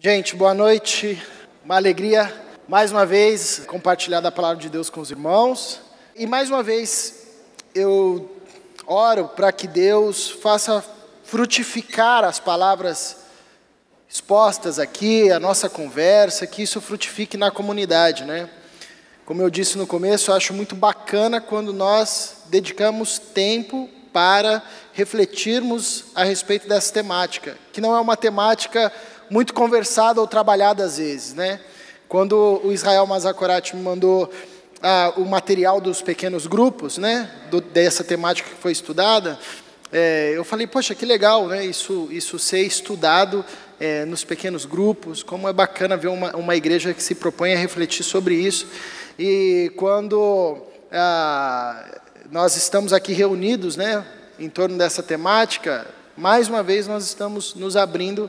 Gente, boa noite. Uma alegria, mais uma vez, compartilhar da palavra de Deus com os irmãos. E mais uma vez, eu oro para que Deus faça frutificar as palavras expostas aqui, a nossa conversa, que isso frutifique na comunidade, né? Como eu disse no começo, eu acho muito bacana quando nós dedicamos tempo para refletirmos a respeito dessa temática, que não é uma temática muito conversada ou trabalhada às vezes, né? Quando o Israel Mazakorati me mandou o material dos pequenos grupos, né? Dessa temática que foi estudada, eu falei, poxa, que legal, né? Isso ser estudado nos pequenos grupos, como é bacana ver uma igreja que se propõe a refletir sobre isso. E quando nós estamos aqui reunidos, né, em torno dessa temática, mais uma vez nós estamos nos abrindo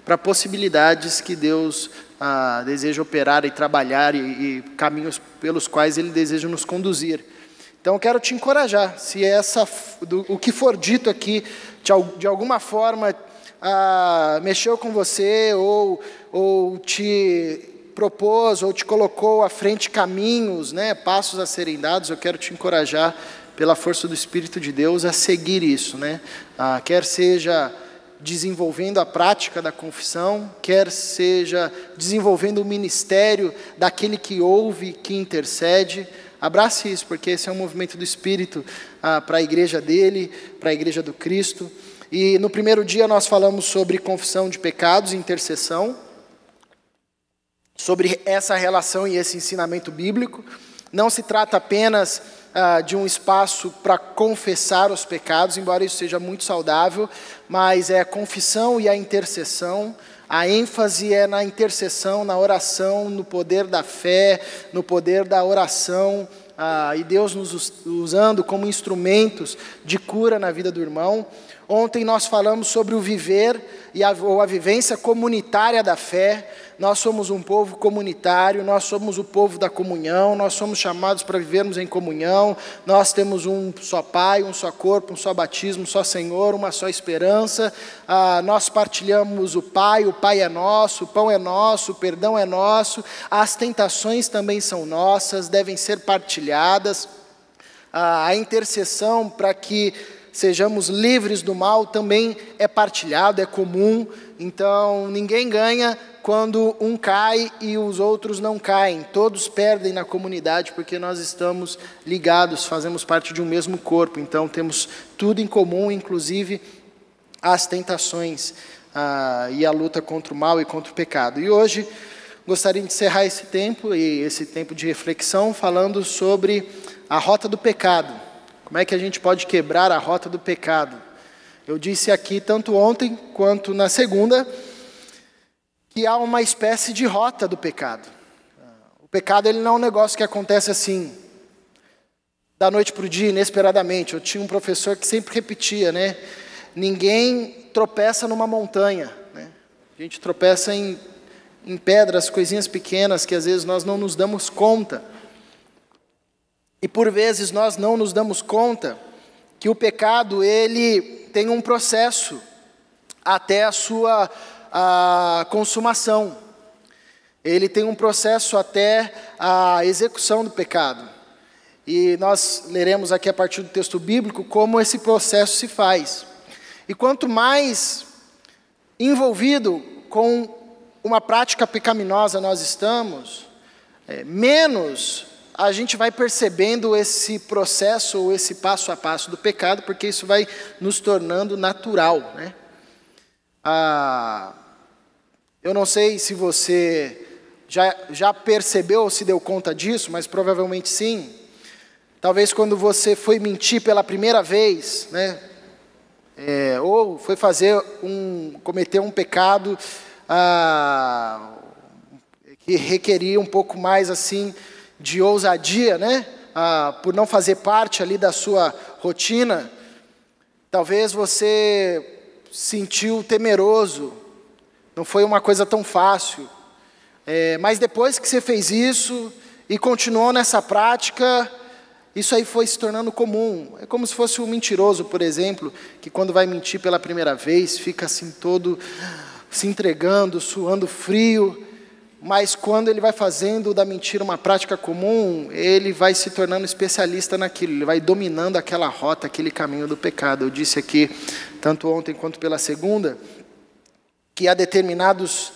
para possibilidades que Deus deseja operar e trabalhar e caminhos pelos quais Ele deseja nos conduzir. Então eu quero te encorajar, se o que for dito aqui de alguma forma mexeu com você ou te propôs ou te colocou à frente caminhos, né, passos a serem dados, eu quero te encorajar pela força do Espírito de Deus a seguir isso, né? Quer seja desenvolvendo a prática da confissão, quer seja desenvolvendo o ministério daquele que ouve, que intercede. Abrace isso, porque esse é um movimento do Espírito para a igreja dele, para a igreja do Cristo. E no primeiro dia nós falamos sobre confissão de pecados e intercessão, sobre essa relação e esse ensinamento bíblico. Não se trata apenas de um espaço para confessar os pecados, embora isso seja muito saudável, mas é a confissão e a intercessão. A ênfase é na intercessão, na oração, no poder da fé, no poder da oração, e Deus nos usando como instrumentos de cura na vida do irmão. Ontem nós falamos sobre o viver ou a vivência comunitária da fé. Nós somos um povo comunitário, nós somos o povo da comunhão, nós somos chamados para vivermos em comunhão, nós temos um só Pai, um só corpo, um só batismo, um só Senhor, uma só esperança. Nós partilhamos o Pai é nosso, o pão é nosso, o perdão é nosso, as tentações também são nossas, devem ser partilhadas. A intercessão para que sejamos livres do mal também é partilhado, é comum. Então ninguém ganha quando um cai e os outros não caem. Todos perdem na comunidade porque nós estamos ligados, fazemos parte de um mesmo corpo. Então temos tudo em comum, inclusive as tentações e a luta contra o mal e contra o pecado. E hoje gostaria de encerrar esse tempo de reflexão falando sobre a rota do pecado. Como é que a gente pode quebrar a rota do pecado? Eu disse aqui, tanto ontem quanto na segunda, que há uma espécie de rota do pecado. O pecado ele não é um negócio que acontece assim, da noite para o dia, inesperadamente. Eu tinha um professor que sempre repetia, né? Ninguém tropeça numa montanha, né? A gente tropeça em pedras, coisinhas pequenas, que às vezes nós não nos damos conta. E por vezes nós não nos damos conta que o pecado ele tem um processo até a sua consumação. Ele tem um processo até a execução do pecado. E nós leremos aqui a partir do texto bíblico como esse processo se faz. E quanto mais envolvido com uma prática pecaminosa nós estamos, menos a gente vai percebendo esse processo ou esse passo a passo do pecado, porque isso vai nos tornando natural, né? Eu não sei se você já percebeu ou se deu conta disso, mas provavelmente sim. Talvez quando você foi mentir pela primeira vez, né? Ou foi cometer um pecado que requeria um pouco mais assim de ousadia, né? Por não fazer parte ali da sua rotina, talvez você sentiu temeroso, não foi uma coisa tão fácil, mas depois que você fez isso e continuou nessa prática, isso aí foi se tornando comum. É como se fosse um mentiroso, por exemplo, que quando vai mentir pela primeira vez, fica assim todo se entregando, suando frio, mas quando ele vai fazendo da mentira uma prática comum, ele vai se tornando especialista naquilo, ele vai dominando aquela rota, aquele caminho do pecado. Eu disse aqui, tanto ontem quanto pela segunda, que há determinados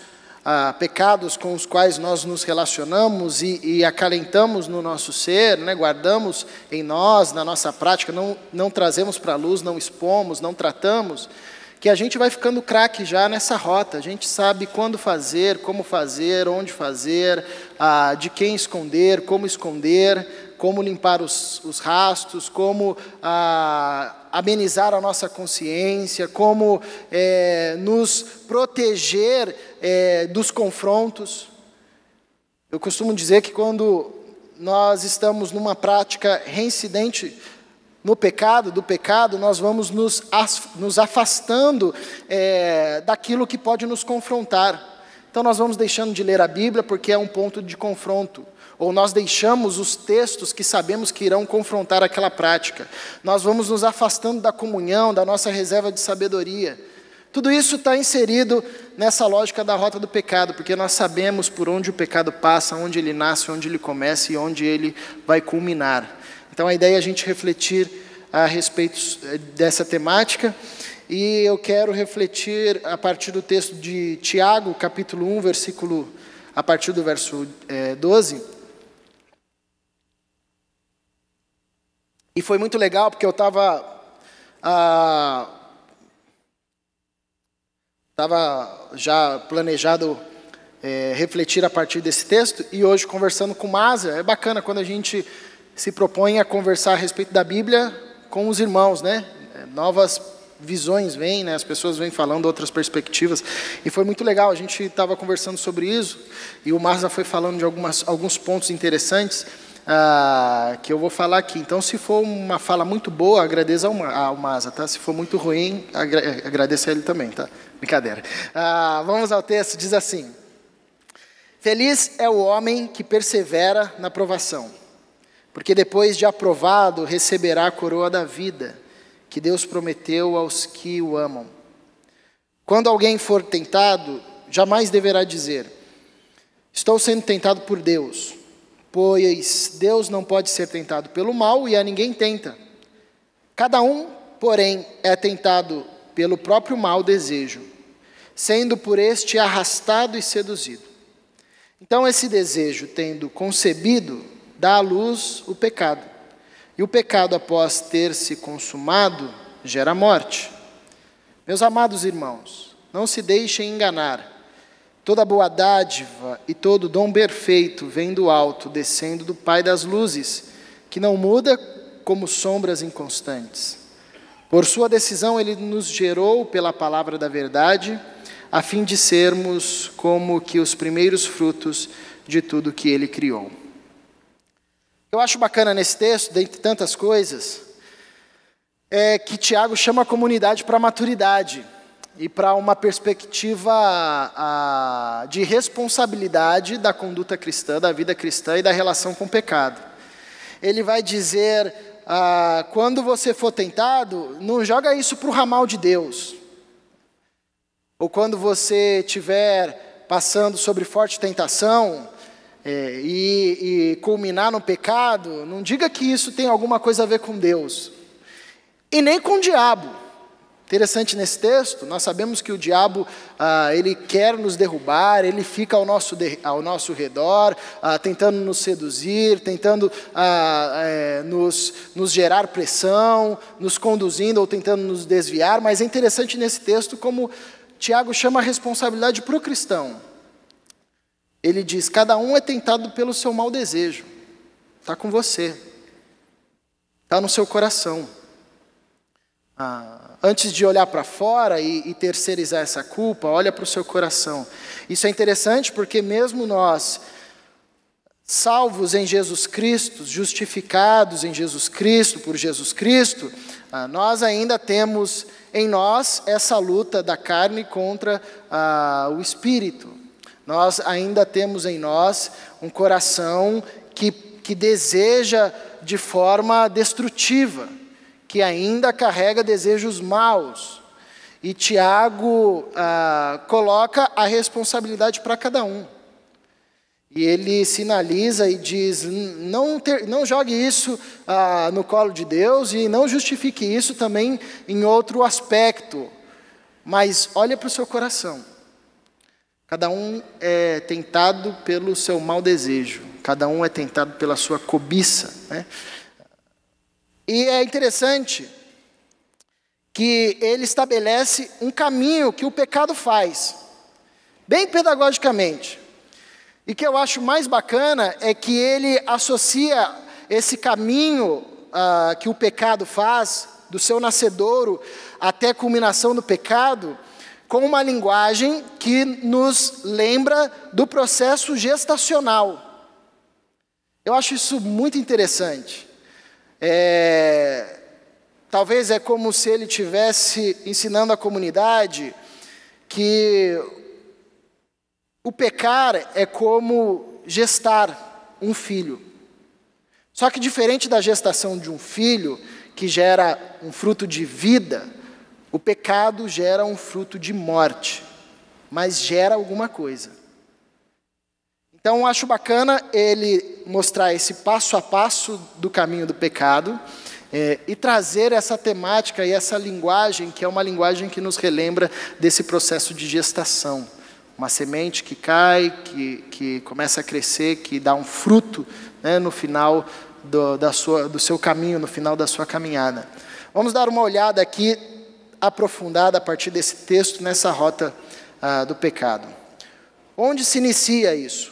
pecados com os quais nós nos relacionamos e acalentamos no nosso ser, né, guardamos em nós, na nossa prática, não trazemos para a luz, não expomos, não tratamos, que a gente vai ficando craque já nessa rota. A gente sabe quando fazer, como fazer, onde fazer, de quem esconder, como limpar os rastos, como amenizar a nossa consciência, como nos proteger dos confrontos. Eu costumo dizer que quando nós estamos numa prática reincidente do pecado, nós vamos nos afastando daquilo que pode nos confrontar. Então nós vamos deixando de ler a Bíblia porque é um ponto de confronto. Ou nós deixamos os textos que sabemos que irão confrontar aquela prática. Nós vamos nos afastando da comunhão, da nossa reserva de sabedoria. Tudo isso está inserido nessa lógica da rota do pecado, porque nós sabemos por onde o pecado passa, onde ele nasce, onde ele começa e onde ele vai culminar. Então a ideia é a gente refletir a respeito dessa temática, e eu quero refletir a partir do texto de Tiago, capítulo 1, a partir do verso 12. E foi muito legal, porque eu estava já planejado refletir a partir desse texto, e hoje conversando com o Maza, é bacana quando a gente se propõe a conversar a respeito da Bíblia com os irmãos, né? Novas visões vêm, né? As pessoas vêm falando outras perspectivas, e foi muito legal. A gente estava conversando sobre isso, e o Maza foi falando de alguns pontos interessantes, que eu vou falar aqui. Então, se for uma fala muito boa, agradeça ao Maza, tá? Se for muito ruim, agradeça a ele também, tá? Brincadeira. Vamos ao texto, diz assim: Feliz é o homem que persevera na provação, porque depois de aprovado receberá a coroa da vida, que Deus prometeu aos que o amam. Quando alguém for tentado, jamais deverá dizer: estou sendo tentado por Deus, pois Deus não pode ser tentado pelo mal e a ninguém tenta. Cada um, porém, é tentado pelo próprio mau desejo, sendo por este arrastado e seduzido. Então esse desejo, tendo concebido, dá à luz o pecado. E o pecado, após ter se consumado, gera morte. Meus amados irmãos, não se deixem enganar. Toda boa dádiva e todo dom perfeito vem do alto, descendo do Pai das luzes, que não muda como sombras inconstantes. Por sua decisão, Ele nos gerou pela palavra da verdade, a fim de sermos como que os primeiros frutos de tudo que Ele criou. Eu acho bacana nesse texto, dentre tantas coisas, que Tiago chama a comunidade para a maturidade e para uma perspectiva de responsabilidade da conduta cristã, da vida cristã e da relação com o pecado. Ele vai dizer, quando você for tentado, não joga isso para o ramal de Deus. Ou quando você estiver passando sobre forte tentação, e culminar no pecado, não diga que isso tem alguma coisa a ver com Deus, e nem com o diabo. Interessante nesse texto, nós sabemos que o diabo, ele quer nos derrubar, ele fica ao nosso redor, tentando nos seduzir, tentando nos gerar pressão, nos conduzindo ou tentando nos desviar, mas é interessante nesse texto como Tiago chama a responsabilidade para o cristão. Ele diz, cada um é tentado pelo seu mau desejo. Está com você. Está no seu coração. Antes de olhar para fora e terceirizar essa culpa, olha para o seu coração. Isso é interessante porque mesmo nós, salvos em Jesus Cristo, justificados em Jesus Cristo, por Jesus Cristo, nós ainda temos em nós essa luta da carne contra o Espírito. Nós ainda temos em nós um coração que deseja de forma destrutiva, que ainda carrega desejos maus. E Tiago coloca a responsabilidade para cada um. E ele sinaliza e diz, não jogue isso no colo de Deus e não justifique isso também em outro aspecto. Mas olha para o seu coração. Cada um é tentado pelo seu mau desejo. Cada um é tentado pela sua cobiça, né? E é interessante que ele estabelece um caminho que o pecado faz, bem pedagogicamente. E que eu acho mais bacana é que ele associa esse caminho que o pecado faz, do seu nascedouro até a culminação do pecado, com uma linguagem que nos lembra do processo gestacional. Eu acho isso muito interessante. Talvez é como se ele estivesse ensinando a comunidade que o pecar é como gestar um filho. Só que diferente da gestação de um filho, que gera um fruto de vida, o pecado gera um fruto de morte, mas gera alguma coisa. Então, acho bacana ele mostrar esse passo a passo do caminho do pecado e trazer essa temática e essa linguagem, que é uma linguagem que nos relembra desse processo de gestação. Uma semente que cai, que começa a crescer, que dá um fruto, né, no final do seu caminho, no final da sua caminhada. Vamos dar uma olhada aqui, aprofundada a partir desse texto, nessa rota do pecado. Onde se inicia isso?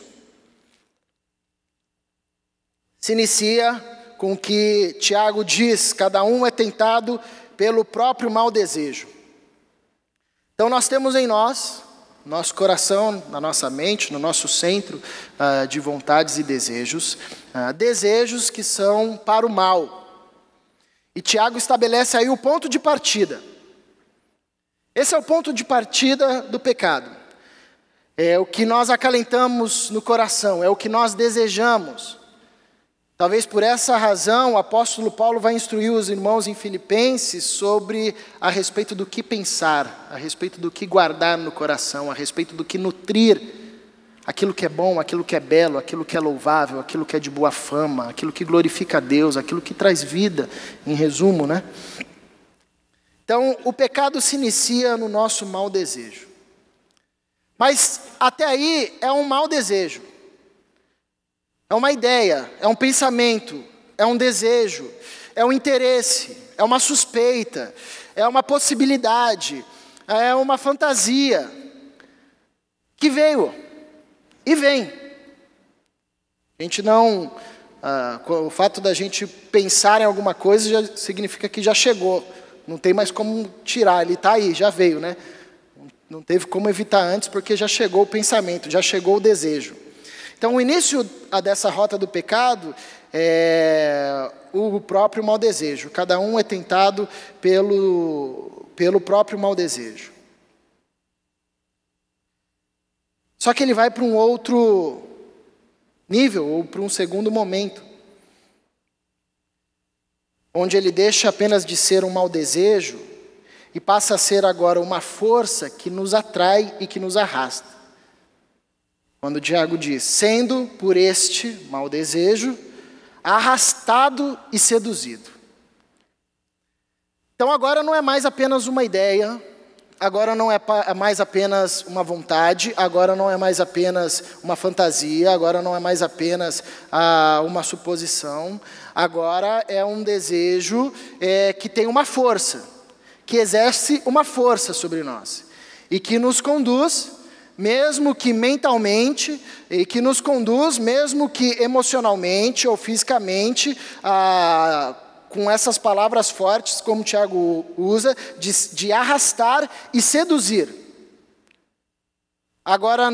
Se inicia com o que Tiago diz, cada um é tentado pelo próprio mau desejo. Então nós temos em nós, nosso coração, na nossa mente, no nosso centro de vontades e desejos, desejos que são para o mal. E Tiago estabelece aí o ponto de partida. Esse é o ponto de partida do pecado. É o que nós acalentamos no coração, é o que nós desejamos. Talvez por essa razão o apóstolo Paulo vai instruir os irmãos em Filipenses a respeito do que pensar, a respeito do que guardar no coração, a respeito do que nutrir aquilo que é bom, aquilo que é belo, aquilo que é louvável, aquilo que é de boa fama, aquilo que glorifica a Deus, aquilo que traz vida, em resumo, né? Então, o pecado se inicia no nosso mau desejo. Mas até aí é um mau desejo. É uma ideia, é um pensamento, é um desejo, é um interesse, é uma suspeita, é uma possibilidade, é uma fantasia que veio e vem. A gente não, o fato da gente pensar em alguma coisa já significa que já chegou, não tem mais como tirar, ele está aí, já veio, né? Não teve como evitar antes porque já chegou o pensamento, já chegou o desejo. Então, o início dessa rota do pecado é o próprio mau desejo. Cada um é tentado pelo próprio mau desejo. Só que ele vai para um outro nível, ou para um segundo momento, onde ele deixa apenas de ser um mau desejo e passa a ser agora uma força que nos atrai e que nos arrasta. Quando Tiago diz, sendo por este mau desejo, arrastado e seduzido. Então agora não é mais apenas uma ideia, agora não é mais apenas uma vontade, agora não é mais apenas uma fantasia, agora não é mais apenas uma suposição, agora é um desejo que tem uma força, que exerce uma força sobre nós e que nos conduz, mesmo que mentalmente, e que nos conduz, mesmo que emocionalmente ou fisicamente, com essas palavras fortes, como Tiago usa, de arrastar e seduzir. Agora,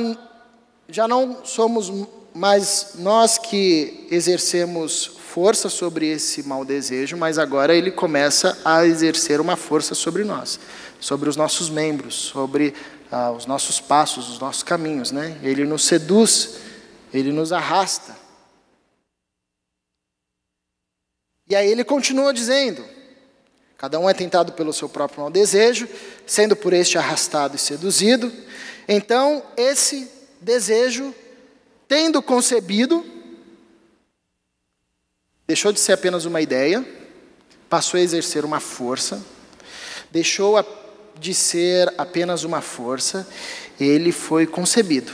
já não somos mais nós que exercemos força sobre esse mau desejo, mas agora ele começa a exercer uma força sobre nós, sobre os nossos membros, sobre os nossos passos, os nossos caminhos, né? Ele nos seduz, ele nos arrasta. E aí ele continua dizendo, Cada um é tentado pelo seu próprio mau desejo, sendo por este arrastado e seduzido. Então, esse desejo, tendo concebido, deixou de ser apenas uma ideia, passou a exercer uma força, deixou de ser apenas uma força, ele foi concebido,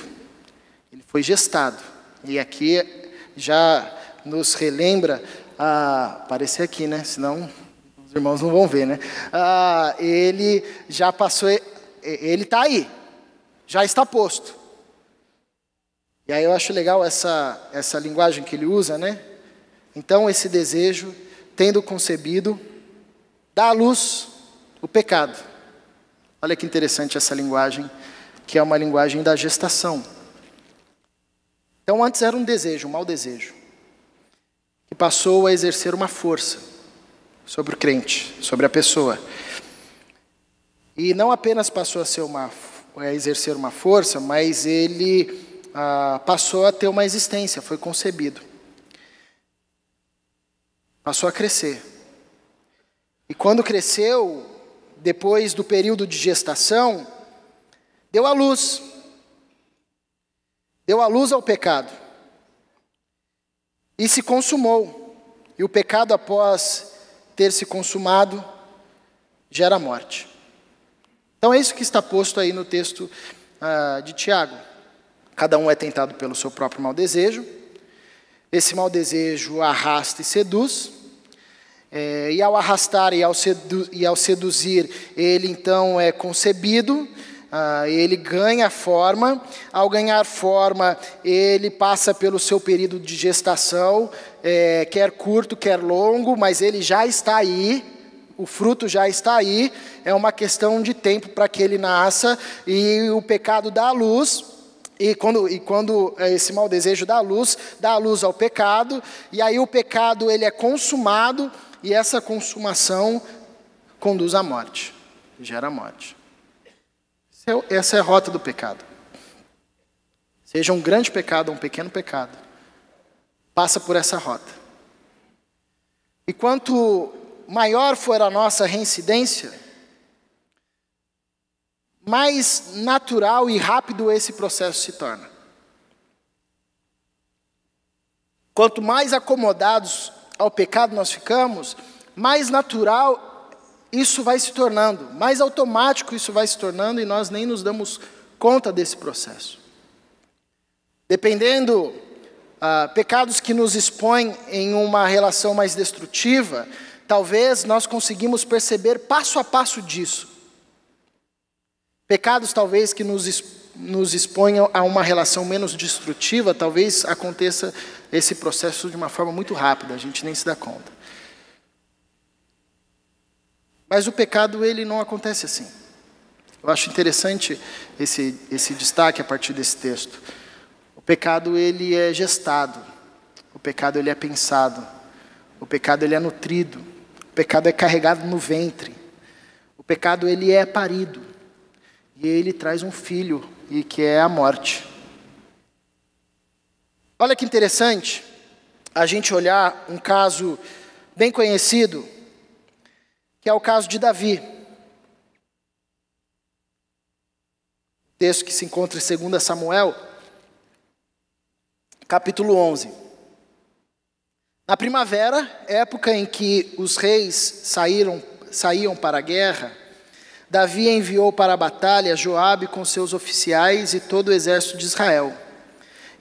ele foi gestado. E aqui já nos relembra, aparecer aqui, né? Senão os irmãos não vão ver, né? Ele já passou, ele está aí, já está posto. E aí eu acho legal essa linguagem que ele usa, né? Então esse desejo, tendo concebido, dá à luz o pecado. Olha que interessante essa linguagem, que é uma linguagem da gestação. Então antes era um desejo, um mau desejo, que passou a exercer uma força sobre o crente, sobre a pessoa. E não apenas passou a exercer uma força, mas ele passou a ter uma existência, foi concebido. Passou a crescer. E quando cresceu, depois do período de gestação, deu à luz. Deu à luz ao pecado. E se consumou. E o pecado, após ter se consumado, gera morte. Então é isso que está posto aí no texto de Tiago. Cada um é tentado pelo seu próprio mau desejo. Esse mau desejo arrasta e seduz. E ao arrastar e ao seduzir, ele então é concebido, ele ganha forma. Ao ganhar forma, ele passa pelo seu período de gestação, quer curto, quer longo, mas ele já está aí, o fruto já está aí, é uma questão de tempo para que ele nasça, e o pecado dá à luz. E quando esse mau desejo dá à luz ao pecado, e aí o pecado ele é consumado, e essa consumação conduz à morte, gera morte. Essa é a rota do pecado. Seja um grande pecado ou um pequeno pecado, passa por essa rota. E quanto maior for a nossa reincidência, mais natural e rápido esse processo se torna. Quanto mais acomodados ao pecado nós ficamos, mais natural isso vai se tornando, mais automático isso vai se tornando, e nós nem nos damos conta desse processo. Dependendo, pecados que nos expõem em uma relação mais destrutiva, talvez nós conseguimos perceber passo a passo disso. Pecados talvez que nos exponham a uma relação menos destrutiva, talvez aconteça esse processo de uma forma muito rápida, a gente nem se dá conta. Mas o pecado, ele não acontece assim. Eu acho interessante esse destaque a partir desse texto. O pecado, ele é gestado. O pecado, ele é pensado. O pecado, ele é nutrido. O pecado é carregado no ventre. O pecado, ele é parido. E ele traz um filho, e que é a morte. Olha que interessante a gente olhar um caso bem conhecido, que é o caso de Davi. Texto que se encontra em 2 Samuel, capítulo 11. Na primavera, época em que os reis saíam para a guerra, Davi enviou para a batalha Joabe com seus oficiais e todo o exército de Israel.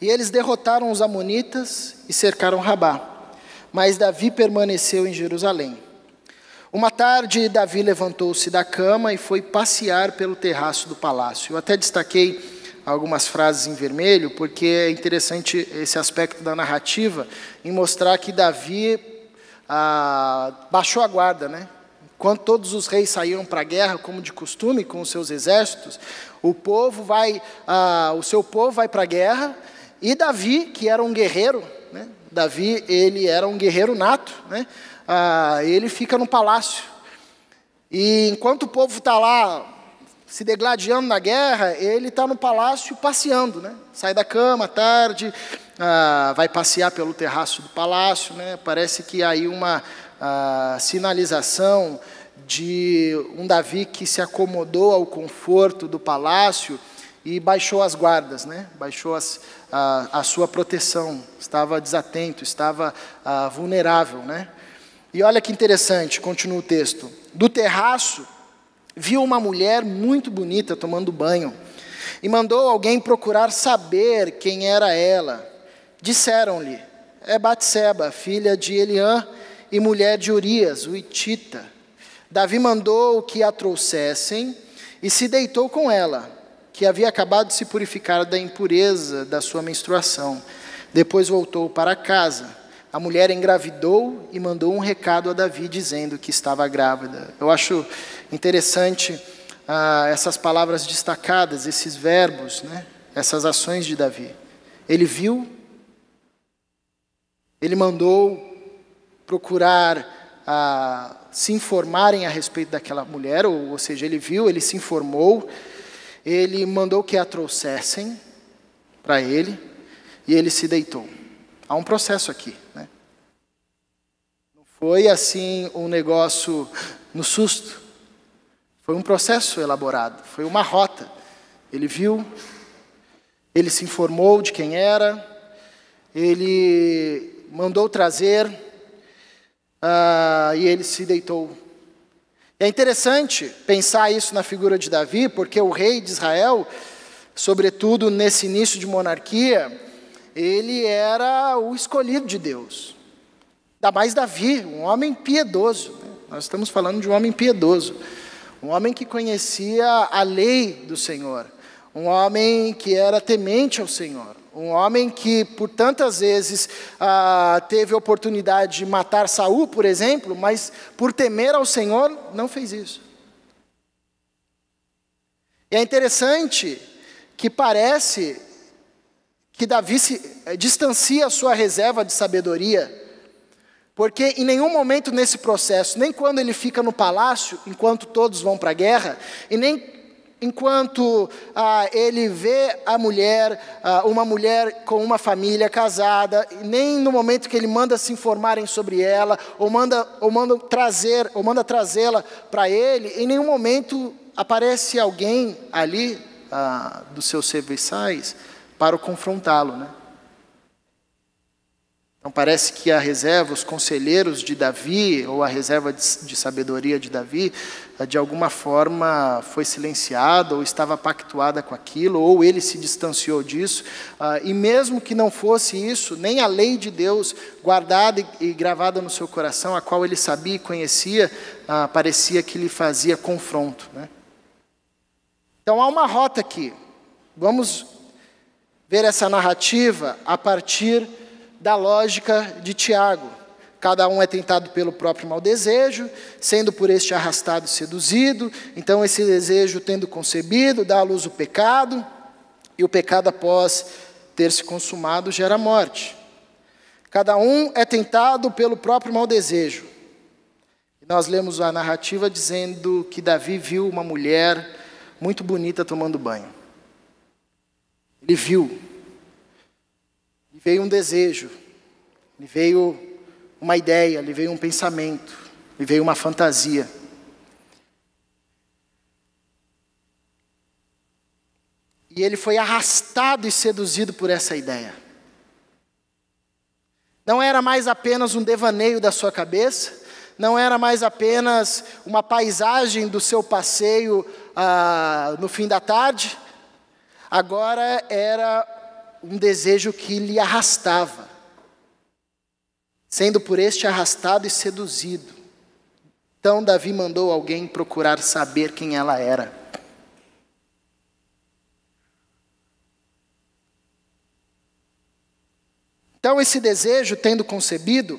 E eles derrotaram os amonitas e cercaram Rabá. Mas Davi permaneceu em Jerusalém. Uma tarde, Davi levantou-se da cama e foi passear pelo terraço do palácio. Eu até destaquei algumas frases em vermelho, porque é interessante esse aspecto da narrativa, em mostrar que Davi baixou a guarda, né? Quando todos os reis saíram para a guerra, como de costume, com os seus exércitos, o seu povo vai para a guerra, e Davi, que era um guerreiro, né? Davi, ele era um guerreiro nato, né? Ele fica no palácio. E enquanto o povo está lá se degladiando na guerra, ele está no palácio passeando, né? Sai da cama à tarde, vai passear pelo terraço do palácio, né? Parece que há aí uma sinalização de um Davi que se acomodou ao conforto do palácio e baixou as guardas, né? Baixou a sua proteção, estava desatento, estava vulnerável, né? E olha que interessante, continua o texto. Do terraço, viu uma mulher muito bonita tomando banho e mandou alguém procurar saber quem era ela. Disseram-lhe, é Batseba, filha de Eliã e mulher de Urias, o hitita. Davi mandou que a trouxessem e se deitou com ela, que havia acabado de se purificar da impureza da sua menstruação. Depois voltou para casa. A mulher engravidou e mandou um recado a Davi dizendo que estava grávida. Eu acho interessante essas palavras destacadas, esses verbos, né? Essas ações de Davi. Ele viu, ele mandou procurar se informarem a respeito daquela mulher, ou seja, ele viu, ele se informou, ele mandou que a trouxessem para ele e ele se deitou. Há um processo aqui, né? Não foi assim um negócio no susto. Foi um processo elaborado, foi uma rota. Ele viu, ele se informou de quem era, ele mandou trazer e ele se deitou. É interessante pensar isso na figura de Davi, porque o rei de Israel, sobretudo nesse início de monarquia, ele era o escolhido de Deus. Ainda mais Davi, um homem piedoso, né? Nós estamos falando de um homem piedoso. Um homem que conhecia a lei do Senhor. Um homem que era temente ao Senhor. Um homem que, por tantas vezes, teve a oportunidade de matar Saul, por exemplo, mas por temer ao Senhor, não fez isso. E é interessante que parece que Davi distancia a sua reserva de sabedoria, porque em nenhum momento nesse processo, nem quando ele fica no palácio, enquanto todos vão para a guerra, e nem enquanto ele vê a mulher, uma mulher com uma família casada, e nem no momento que ele manda se informarem sobre ela, ou manda trazê-la para ele, em nenhum momento aparece alguém ali dos seus serviçais para o confrontá-lo, né? Então parece que a reserva, os conselheiros de Davi, ou a reserva de sabedoria de Davi, de alguma forma foi silenciada, ou estava pactuada com aquilo, ou ele se distanciou disso. E mesmo que não fosse isso, nem a lei de Deus guardada e gravada no seu coração, a qual ele sabia e conhecia, parecia que lhe fazia confronto, né? Então há uma rota aqui. Vamos ver essa narrativa a partir da lógica de Tiago. Cada um é tentado pelo próprio mau desejo, sendo por este arrastado e seduzido. Então esse desejo, tendo concebido, dá à luz o pecado, e o pecado, após ter se consumado, gera morte. Cada um é tentado pelo próprio mau desejo. E nós lemos a narrativa dizendo que Davi viu uma mulher muito bonita tomando banho. Ele viu. Lhe veio um desejo, lhe veio uma ideia, lhe veio um pensamento, lhe veio uma fantasia. E ele foi arrastado e seduzido por essa ideia. Não era mais apenas um devaneio da sua cabeça, não era mais apenas uma paisagem do seu passeio no fim da tarde, agora era um desejo que lhe arrastava, sendo por este arrastado e seduzido. Então Davi mandou alguém procurar saber quem ela era. Então esse desejo, tendo concebido,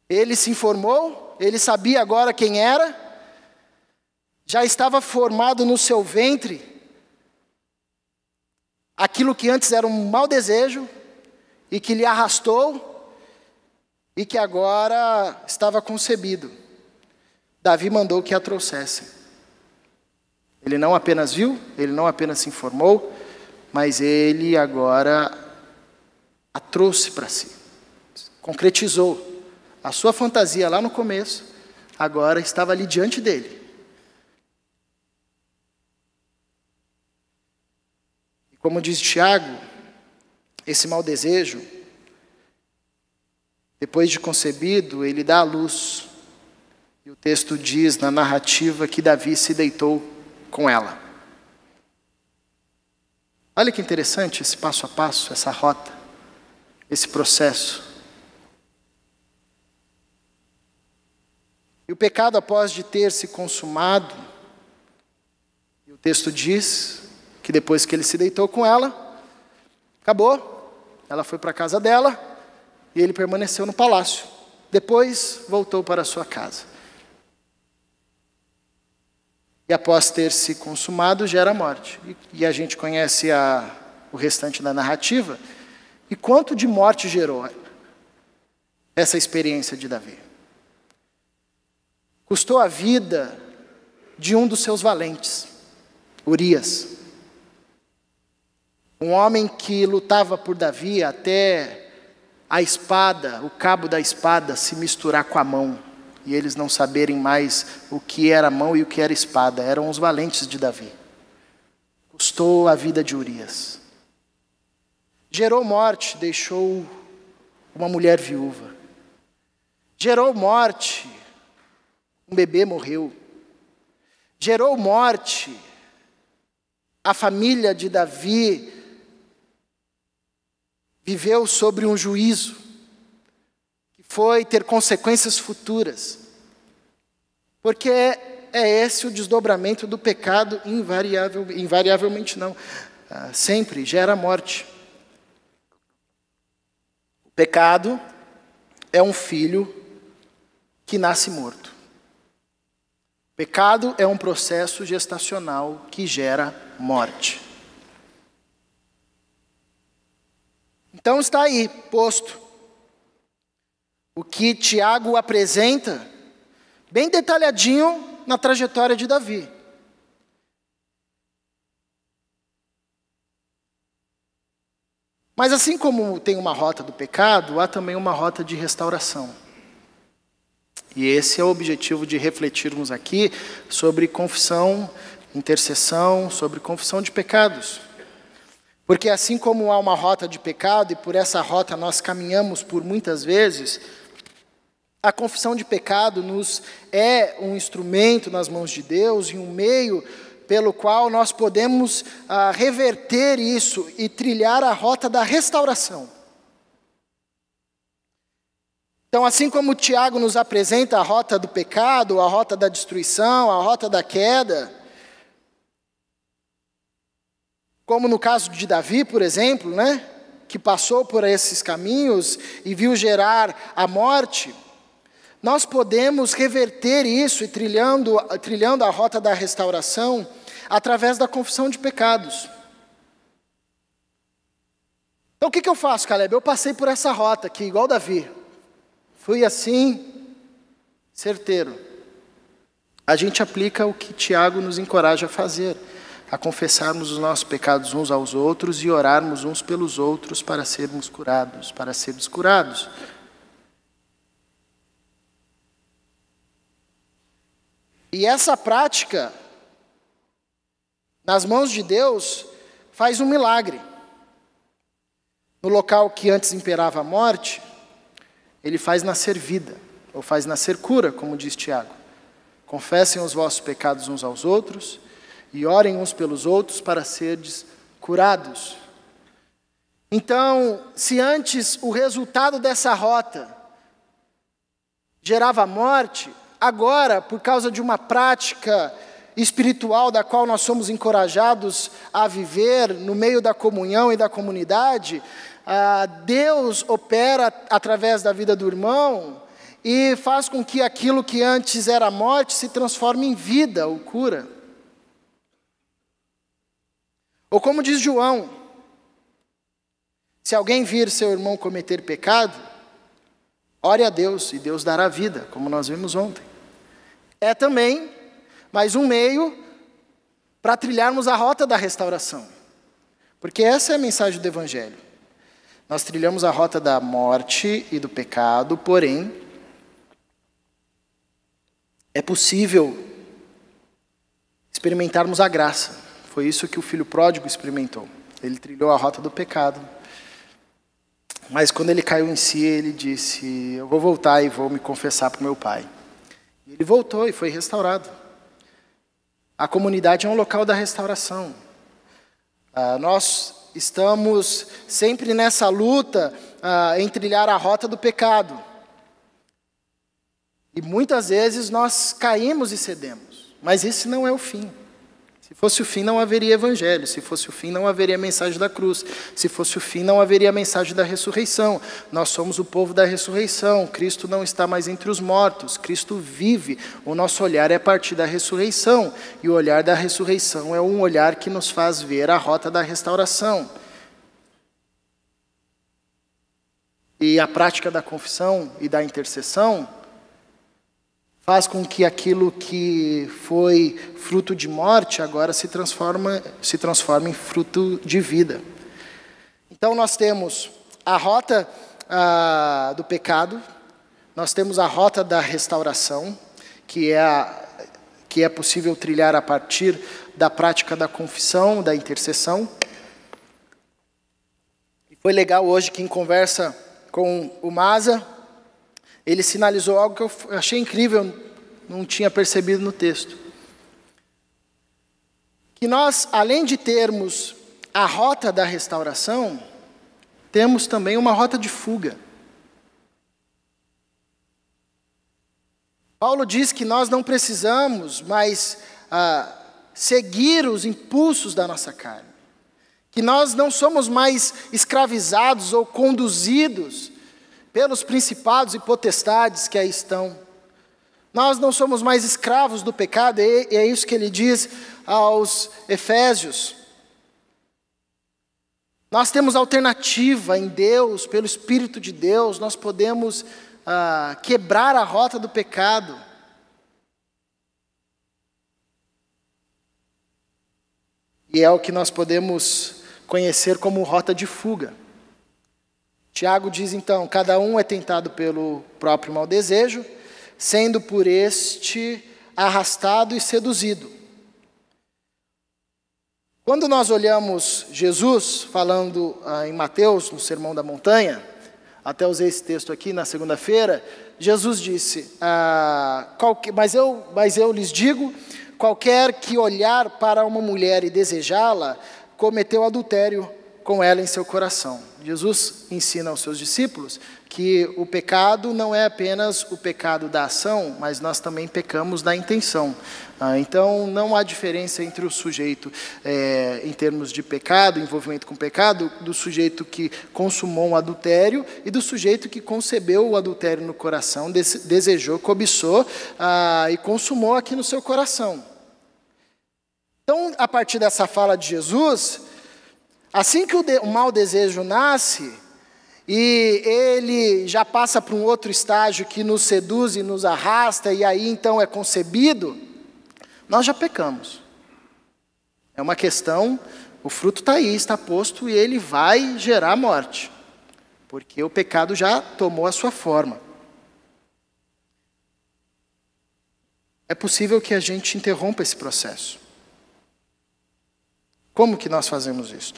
ele se informou, ele sabia agora quem era, já estava formado no seu ventre aquilo que antes era um mau desejo e que lhe arrastou e que agora estava concebido. Davi mandou que a trouxessem. Ele não apenas viu, ele não apenas se informou, mas ele agora a trouxe para si. Concretizou A sua fantasia lá no começo, agora estava ali diante dele. E como diz Tiago, esse mau desejo, depois de concebido, ele dá à luz. E o texto diz na narrativa que Davi se deitou com ela. Olha que interessante esse passo a passo, essa rota, esse processo. E o pecado, após de ter se consumado, e o texto diz que depois que ele se deitou com ela, acabou, ela foi para a casa dela e ele permaneceu no palácio. Depois voltou para a sua casa. E após ter se consumado, gera a morte. E a gente conhece o restante da narrativa. E quanto de morte gerou essa experiência de Davi? Custou a vida de um dos seus valentes, Urias. Um homem que lutava por Davi até a espada, o cabo da espada se misturar com a mão. E eles não saberem mais o que era mão e o que era espada. Eram os valentes de Davi. Custou a vida de Urias. Gerou morte, deixou uma mulher viúva. Gerou morte, um bebê morreu. Gerou morte, a família de Davi viveu sobre um juízo foi ter consequências futuras. Porque é esse o desdobramento do pecado, invariavelmente não. Sempre gera morte. O pecado é um filho que nasce morto. O pecado é um processo gestacional que gera morte. Então está aí, posto. O que Tiago apresenta, bem detalhadinho na trajetória de Davi. Mas assim como tem uma rota do pecado, há também uma rota de restauração. E esse é o objetivo de refletirmos aqui sobre confissão, intercessão, sobre confissão de pecados. Porque assim como há uma rota de pecado, e por essa rota nós caminhamos por muitas vezes, a confissão de pecado nos é um instrumento nas mãos de Deus e um meio pelo qual nós podemos reverter isso e trilhar a rota da restauração. Então, assim como Tiago nos apresenta a rota do pecado, a rota da destruição, a rota da queda, como no caso de Davi, por exemplo, que passou por esses caminhos e viu gerar a morte, nós podemos reverter isso e trilhando a rota da restauração através da confissão de pecados. Então o que eu faço, Caleb? Eu passei por essa rota aqui, igual Davi. Fui assim, certeiro. A gente aplica o que Tiago nos encoraja a fazer, a confessarmos os nossos pecados uns aos outros e orarmos uns pelos outros para sermos curados, E essa prática, nas mãos de Deus, faz um milagre. No local que antes imperava a morte, ele faz nascer vida, ou faz nascer cura, como diz Tiago. Confessem os vossos pecados uns aos outros, e orem uns pelos outros para serdes curados. Então, se antes o resultado dessa rota gerava morte, agora, por causa de uma prática espiritual da qual nós somos encorajados a viver no meio da comunhão e da comunidade, Deus opera através da vida do irmão e faz com que aquilo que antes era morte se transforme em vida ou cura. Ou como diz João, se alguém vir seu irmão cometer pecado, ore a Deus e Deus dará vida, como nós vimos ontem. É também mais um meio para trilharmos a rota da restauração. Porque essa é a mensagem do Evangelho. Nós trilhamos a rota da morte e do pecado, porém, é possível experimentarmos a graça. Foi isso que o filho pródigo experimentou. Ele trilhou a rota do pecado. Mas quando ele caiu em si, ele disse: eu vou voltar e vou me confessar para o meu pai. E ele voltou e foi restaurado. A comunidade é um local da restauração. Nós estamos sempre nessa luta em trilhar a rota do pecado. E muitas vezes nós caímos e cedemos. Mas esse não é o fim. Se fosse o fim, não haveria evangelho. Se fosse o fim, não haveria a mensagem da cruz. Se fosse o fim, não haveria a mensagem da ressurreição. Nós somos o povo da ressurreição. Cristo não está mais entre os mortos. Cristo vive. O nosso olhar é a partir da ressurreição. E o olhar da ressurreição é um olhar que nos faz ver a rota da restauração. E a prática da confissão e da intercessão faz com que aquilo que foi fruto de morte agora se transforme em fruto de vida. Então nós temos a rota do pecado, nós temos a rota da restauração, que é possível trilhar a partir da prática da confissão, da intercessão. E foi legal hoje que em conversa com o Maza, ele sinalizou algo que eu achei incrível, não tinha percebido no texto. Que nós, além de termos a rota da restauração, temos também uma rota de fuga. Paulo diz que nós não precisamos mais seguir os impulsos da nossa carne. Que nós não somos mais escravizados ou conduzidos pelos principados e potestades que aí estão. Nós não somos mais escravos do pecado, e é isso que ele diz aos Efésios. Nós temos alternativa em Deus, pelo Espírito de Deus, nós podemos quebrar a rota do pecado. E é o que nós podemos conhecer como rota de fuga. Tiago diz então: cada um é tentado pelo próprio mau desejo, sendo por este arrastado e seduzido. Quando nós olhamos Jesus falando em Mateus, no Sermão da Montanha, até usei esse texto aqui na segunda-feira, Jesus disse, mas eu lhes digo, qualquer que olhar para uma mulher e desejá-la, cometeu adultério com ela em seu coração. Jesus ensina aos seus discípulos que o pecado não é apenas o pecado da ação, mas nós também pecamos da intenção. Então, não há diferença entre o sujeito, em termos de pecado, envolvimento com pecado, do sujeito que consumou um adultério e do sujeito que concebeu o adultério no coração, desejou, cobiçou e consumou aqui no seu coração. Então, a partir dessa fala de Jesus, assim que o mau desejo nasce, e ele já passa para um outro estágio que nos seduz e nos arrasta, e aí então é concebido, nós já pecamos. É uma questão, o fruto está aí, está posto, e ele vai gerar morte, porque o pecado já tomou a sua forma. É possível que a gente interrompa esse processo. Como que nós fazemos isso?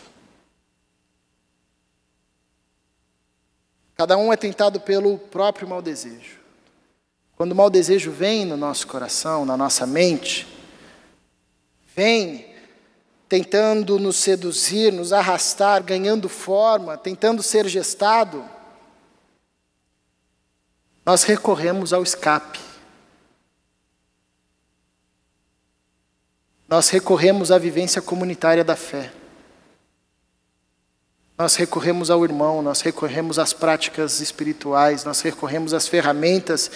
Cada um é tentado pelo próprio mau desejo. Quando o mau desejo vem no nosso coração, na nossa mente, vem tentando nos seduzir, nos arrastar, ganhando forma, tentando ser gestado, nós recorremos ao escape. Nós recorremos à vivência comunitária da fé. Nós recorremos ao irmão, nós recorremos às práticas espirituais, nós recorremos às ferramentas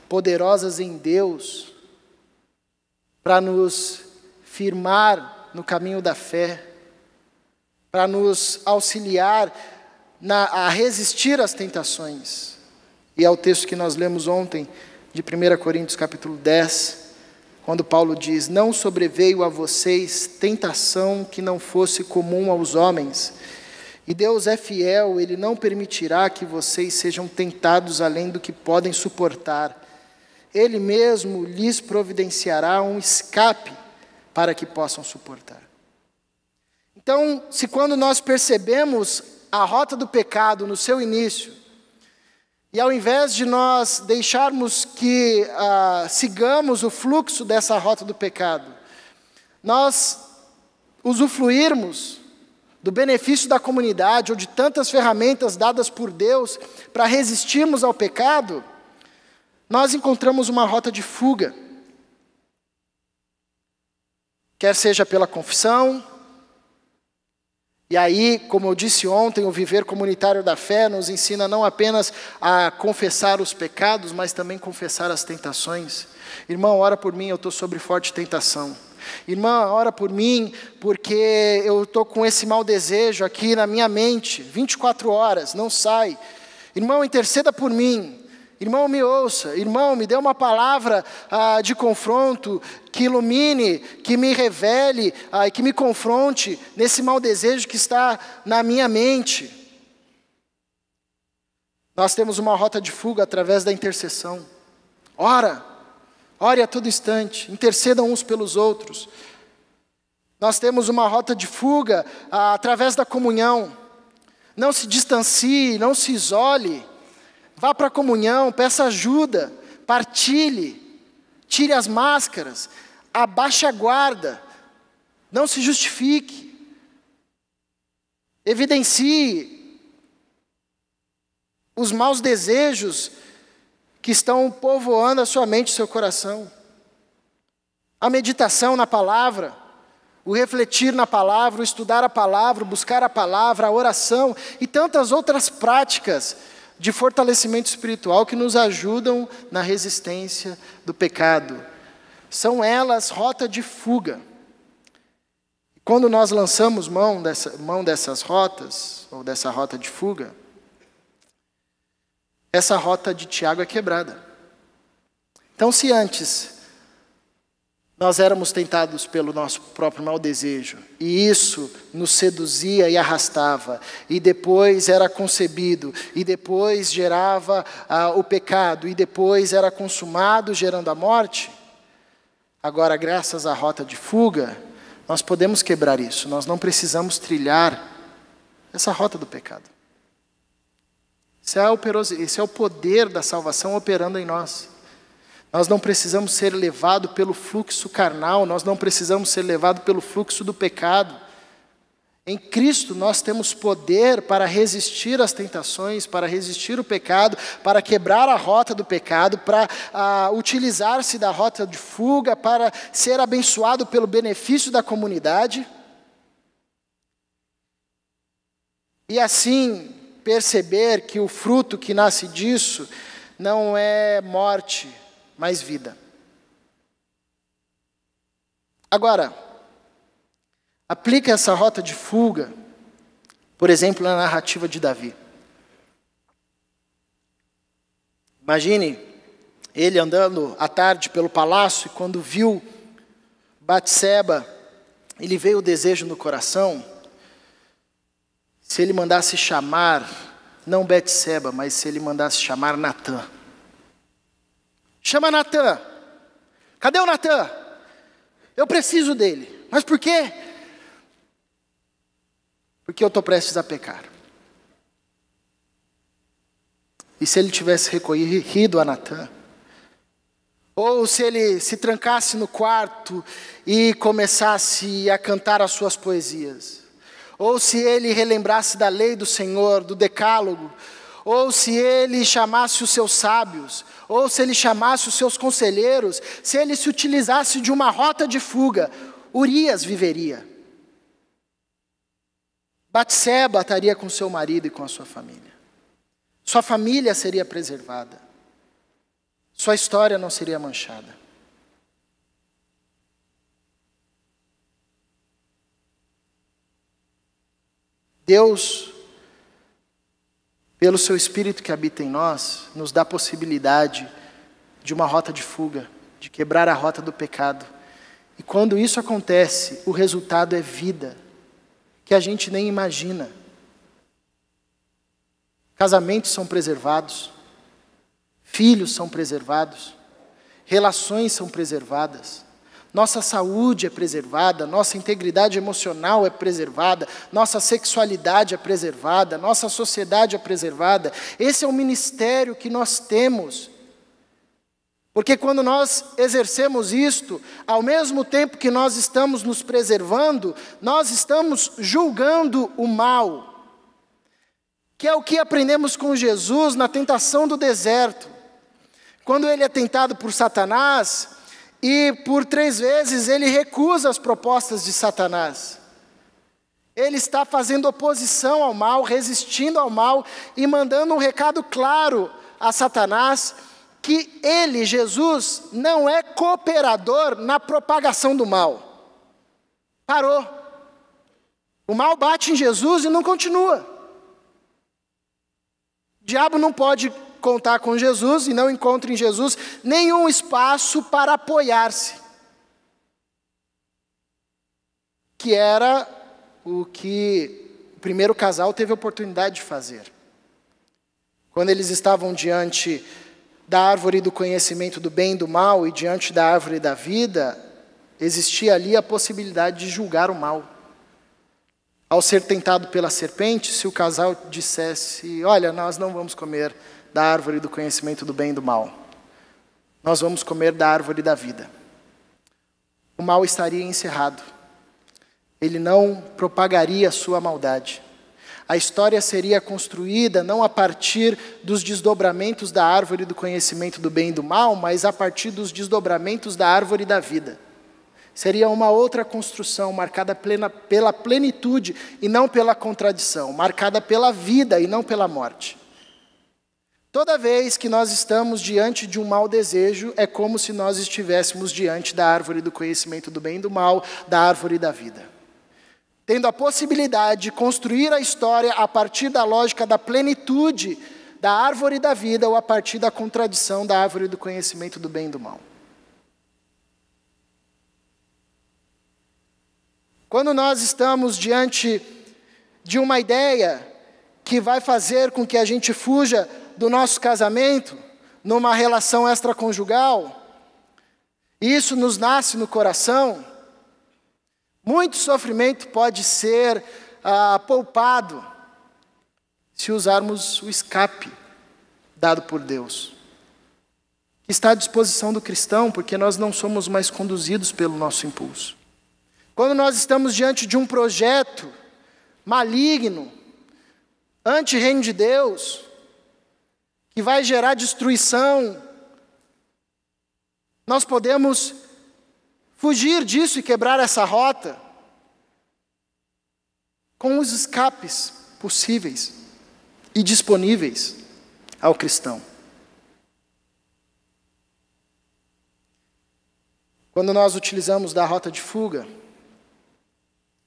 poderosas em Deus para nos firmar no caminho da fé, para nos auxiliar a resistir às tentações. E é o texto que nós lemos ontem, de 1 Coríntios capítulo 10, quando Paulo diz: não sobreveio a vocês tentação que não fosse comum aos homens, e Deus é fiel, Ele não permitirá que vocês sejam tentados além do que podem suportar. Ele mesmo lhes providenciará um escape para que possam suportar. Então, se quando nós percebemos a rota do pecado no seu início, e ao invés de nós deixarmos que sigamos o fluxo dessa rota do pecado, nós usufruirmos do benefício da comunidade ou de tantas ferramentas dadas por Deus para resistirmos ao pecado, nós encontramos uma rota de fuga. Quer seja pela confissão, e aí, como eu disse ontem, o viver comunitário da fé nos ensina não apenas a confessar os pecados, mas também confessar as tentações. Irmão, ora por mim, eu estou sob forte tentação. Irmã, ora por mim, porque eu estou com esse mau desejo aqui na minha mente, 24 horas, não sai. Irmão, interceda por mim. Irmão, me ouça. Irmão, me dê uma palavra de confronto, que ilumine, que me revele e que me confronte nesse mau desejo que está na minha mente. Nós temos uma rota de fuga através da intercessão. Ore a todo instante, intercedam uns pelos outros. Nós temos uma rota de fuga através da comunhão. Não se distancie, não se isole. Vá para a comunhão, peça ajuda, partilhe, tire as máscaras, abaixe a guarda, não se justifique. Evidencie os maus desejos que estão povoando a sua mente e seu coração. A meditação na palavra, o refletir na palavra, o estudar a palavra, o buscar a palavra, a oração e tantas outras práticas de fortalecimento espiritual que nos ajudam na resistência do pecado. São elas rota de fuga. Quando nós lançamos mão dessas rotas, ou dessa rota de fuga, essa rota de Tiago é quebrada. Então, se antes nós éramos tentados pelo nosso próprio mau desejo, e isso nos seduzia e arrastava, e depois era concebido, e depois gerava o pecado, e depois era consumado, gerando a morte, agora, graças à rota de fuga, nós podemos quebrar isso, nós não precisamos trilhar essa rota do pecado. Esse é o poder da salvação operando em nós. Nós não precisamos ser levados pelo fluxo carnal, nós não precisamos ser levados pelo fluxo do pecado. Em Cristo nós temos poder para resistir às tentações, para resistir ao pecado, para quebrar a rota do pecado, para utilizar-se da rota de fuga, para ser abençoado pelo benefício da comunidade. E assim perceber que o fruto que nasce disso não é morte, mais vida. Agora, aplica essa rota de fuga, por exemplo, na narrativa de Davi. Imagine ele andando à tarde pelo palácio e quando viu Batseba, ele veio o desejo no coração, se ele mandasse chamar, não Batseba, mas se ele mandasse chamar Natã. Chama Natã. Cadê o Natã? Eu preciso dele. Mas por quê? Porque eu estou prestes a pecar. E se ele tivesse recorrido a Natã? Ou se ele se trancasse no quarto e começasse a cantar as suas poesias? Ou se ele relembrasse da lei do Senhor, do decálogo? Ou se ele chamasse os seus sábios, ou se ele chamasse os seus conselheiros, se ele se utilizasse de uma rota de fuga, Urias viveria. Batseba estaria com seu marido e com a sua família. Sua família seria preservada. Sua história não seria manchada. Deus, pelo seu Espírito que habita em nós, nos dá a possibilidade de uma rota de fuga, de quebrar a rota do pecado. E quando isso acontece, o resultado é vida, que a gente nem imagina. Casamentos são preservados, filhos são preservados, relações são preservadas, nossa saúde é preservada, nossa integridade emocional é preservada, nossa sexualidade é preservada, nossa sociedade é preservada. Esse é o ministério que nós temos. Porque quando nós exercemos isto, ao mesmo tempo que nós estamos nos preservando, nós estamos julgando o mal, que é o que aprendemos com Jesus na tentação do deserto. Quando ele é tentado por Satanás, e por 3 vezes ele recusa as propostas de Satanás. Ele está fazendo oposição ao mal, resistindo ao mal e mandando um recado claro a Satanás, que ele, Jesus, não é cooperador na propagação do mal. Parou. O mal bate em Jesus e não continua. O diabo não pode contar com Jesus e não encontra em Jesus nenhum espaço para apoiar-se. Que era o que o primeiro casal teve a oportunidade de fazer. Quando eles estavam diante da árvore do conhecimento do bem e do mal e diante da árvore da vida, existia ali a possibilidade de julgar o mal. Ao ser tentado pela serpente, se o casal dissesse: olha, nós não vamos comer da árvore do conhecimento do bem e do mal, nós vamos comer da árvore da vida, o mal estaria encerrado. Ele não propagaria a sua maldade. A história seria construída não a partir dos desdobramentos da árvore do conhecimento do bem e do mal, mas a partir dos desdobramentos da árvore da vida. Seria uma outra construção, marcada pela plenitude e não pela contradição, marcada pela vida e não pela morte. Toda vez que nós estamos diante de um mau desejo, é como se nós estivéssemos diante da árvore do conhecimento do bem e do mal, da árvore da vida. Tendo a possibilidade de construir a história a partir da lógica da plenitude da árvore da vida ou a partir da contradição da árvore do conhecimento do bem e do mal. Quando nós estamos diante de uma ideia que vai fazer com que a gente fuja do nosso casamento, numa relação extraconjugal, isso nos nasce no coração, muito sofrimento pode ser poupado se usarmos o escape dado por Deus. Está à disposição do cristão, porque nós não somos mais conduzidos pelo nosso impulso. Quando nós estamos diante de um projeto maligno, anti-reino de Deus, que vai gerar destruição, nós podemos fugir disso e quebrar essa rota com os escapes possíveis e disponíveis ao cristão. Quando nós utilizamos da rota de fuga,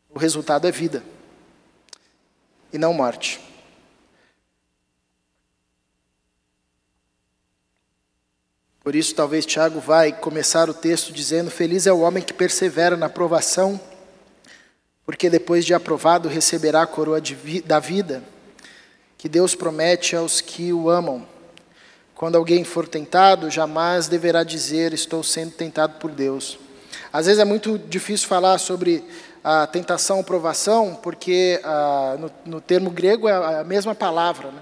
o resultado é vida e não morte. Por isso, talvez Tiago vai começar o texto dizendo: feliz é o homem que persevera na provação, porque depois de aprovado receberá a coroa da vida, que Deus promete aos que o amam. Quando alguém for tentado, jamais deverá dizer: estou sendo tentado por Deus. Às vezes é muito difícil falar sobre a tentação ou provação, porque no termo grego é a mesma palavra, né?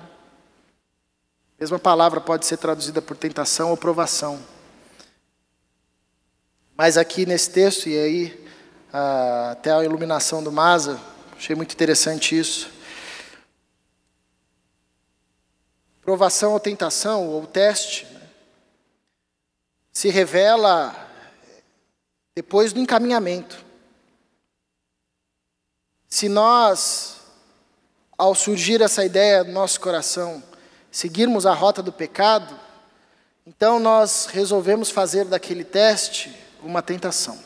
A mesma palavra pode ser traduzida por tentação ou provação. Mas aqui nesse texto, e aí até a iluminação do Maza, achei muito interessante isso. Provação ou tentação, ou teste, né, se revela depois do encaminhamento. Se nós, ao surgir essa ideia no nosso coração, seguirmos a rota do pecado, então nós resolvemos fazer daquele teste uma tentação.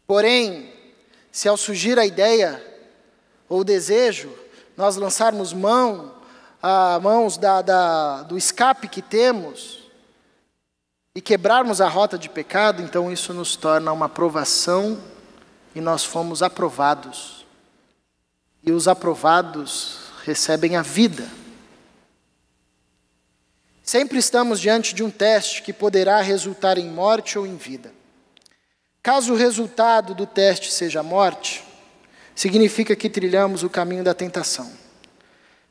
Porém, se ao surgir a ideia ou o desejo, nós lançarmos mãos do escape que temos e quebrarmos a rota de pecado, então isso nos torna uma provação e nós fomos aprovados. E os aprovados recebem a vida. Sempre estamos diante de um teste que poderá resultar em morte ou em vida. Caso o resultado do teste seja morte, significa que trilhamos o caminho da tentação.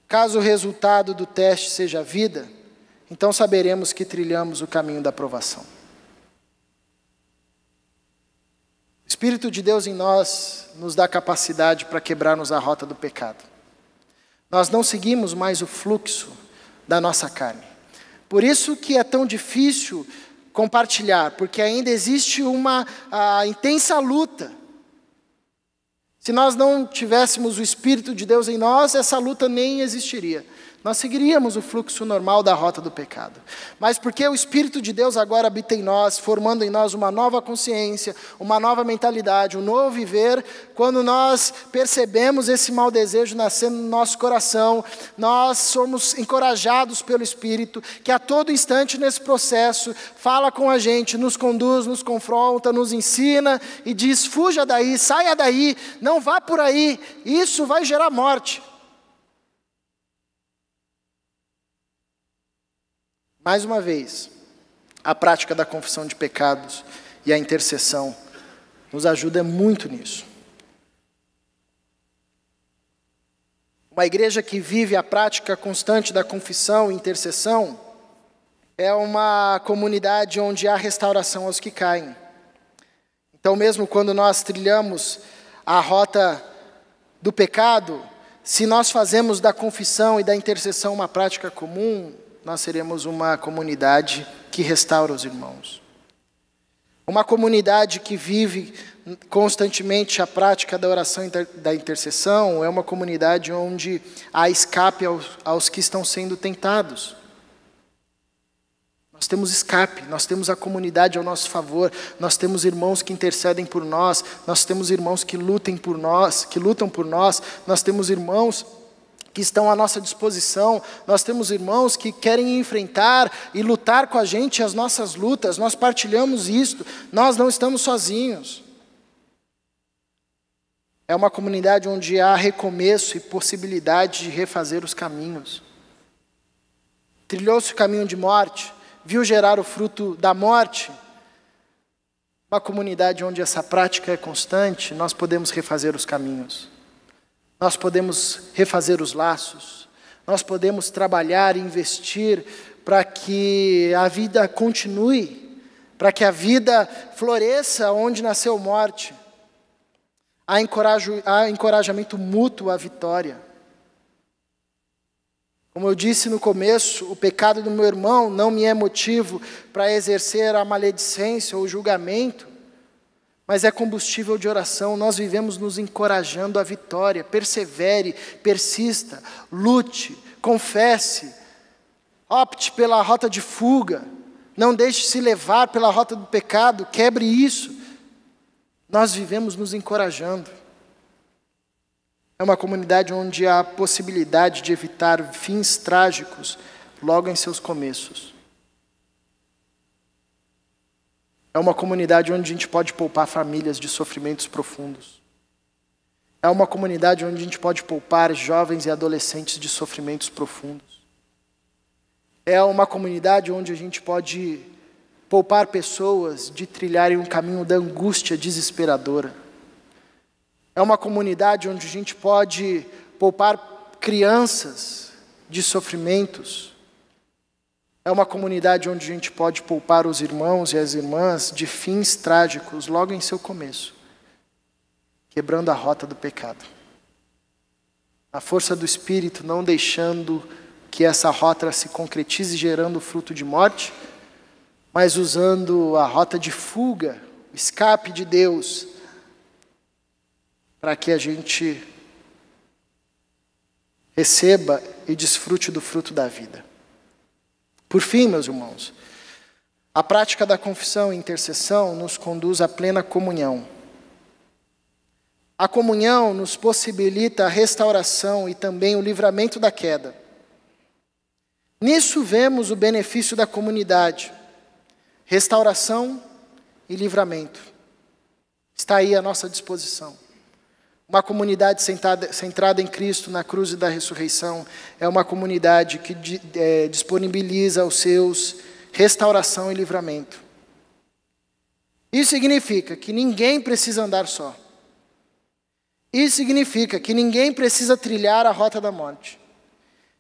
Caso o resultado do teste seja vida, então saberemos que trilhamos o caminho da provação. O Espírito de Deus em nós nos dá capacidade para quebrarmos a rota do pecado. Nós não seguimos mais o fluxo da nossa carne. Por isso que é tão difícil compartilhar, porque ainda existe uma intensa luta. Se nós não tivéssemos o Espírito de Deus em nós, essa luta nem existiria. Nós seguiríamos o fluxo normal da rota do pecado. Mas porque o Espírito de Deus agora habita em nós, formando em nós uma nova consciência, uma nova mentalidade, um novo viver, quando nós percebemos esse mau desejo nascendo no nosso coração, nós somos encorajados pelo Espírito, que a todo instante nesse processo fala com a gente, nos conduz, nos confronta, nos ensina e diz: fuja daí, saia daí, não vá por aí, isso vai gerar morte. Mais uma vez, a prática da confissão de pecados e a intercessão nos ajuda muito nisso. Uma igreja que vive a prática constante da confissão e intercessão é uma comunidade onde há restauração aos que caem. Então, mesmo quando nós trilhamos a rota do pecado, se nós fazemos da confissão e da intercessão uma prática comum, nós seremos uma comunidade que restaura os irmãos. Uma comunidade que vive constantemente a prática da oração e da intercessão é uma comunidade onde há escape aos que estão sendo tentados. Nós temos escape, nós temos a comunidade ao nosso favor, nós temos irmãos que intercedem por nós, nós temos irmãos que lutam por nós, nós temos irmãos que estão à nossa disposição, nós temos irmãos que querem enfrentar e lutar com a gente as nossas lutas, nós partilhamos isto, nós não estamos sozinhos. É uma comunidade onde há recomeço e possibilidade de refazer os caminhos. Trilhou-se o caminho de morte, viu gerar o fruto da morte. Uma comunidade onde essa prática é constante, nós podemos refazer os caminhos. Nós podemos refazer os laços, nós podemos trabalhar e investir para que a vida continue, para que a vida floresça onde nasceu morte. Há encorajamento mútuo à vitória. Como eu disse no começo, o pecado do meu irmão não me é motivo para exercer a maledicência ou o julgamento, mas é combustível de oração. Nós vivemos nos encorajando à vitória. Persevere, persista, lute, confesse, opte pela rota de fuga, não deixe se levar pela rota do pecado, quebre isso. Nós vivemos nos encorajando. É uma comunidade onde há possibilidade de evitar fins trágicos logo em seus começos. É uma comunidade onde a gente pode poupar famílias de sofrimentos profundos. É uma comunidade onde a gente pode poupar jovens e adolescentes de sofrimentos profundos. É uma comunidade onde a gente pode poupar pessoas de trilharem um caminho da angústia desesperadora. É uma comunidade onde a gente pode poupar crianças de sofrimentos. É uma comunidade onde a gente pode poupar os irmãos e as irmãs de fins trágicos logo em seu começo, quebrando a rota do pecado. A força do Espírito não deixando que essa rota se concretize gerando fruto de morte, mas usando a rota de fuga, o escape de Deus, para que a gente receba e desfrute do fruto da vida. Por fim, meus irmãos, a prática da confissão e intercessão nos conduz à plena comunhão. A comunhão nos possibilita a restauração e também o livramento da queda. Nisso vemos o benefício da comunidade, restauração e livramento. Está aí à nossa disposição. Uma comunidade centrada em Cristo, na cruz e da ressurreição, é uma comunidade que disponibiliza aos seus restauração e livramento. Isso significa que ninguém precisa andar só. Isso significa que ninguém precisa trilhar a rota da morte.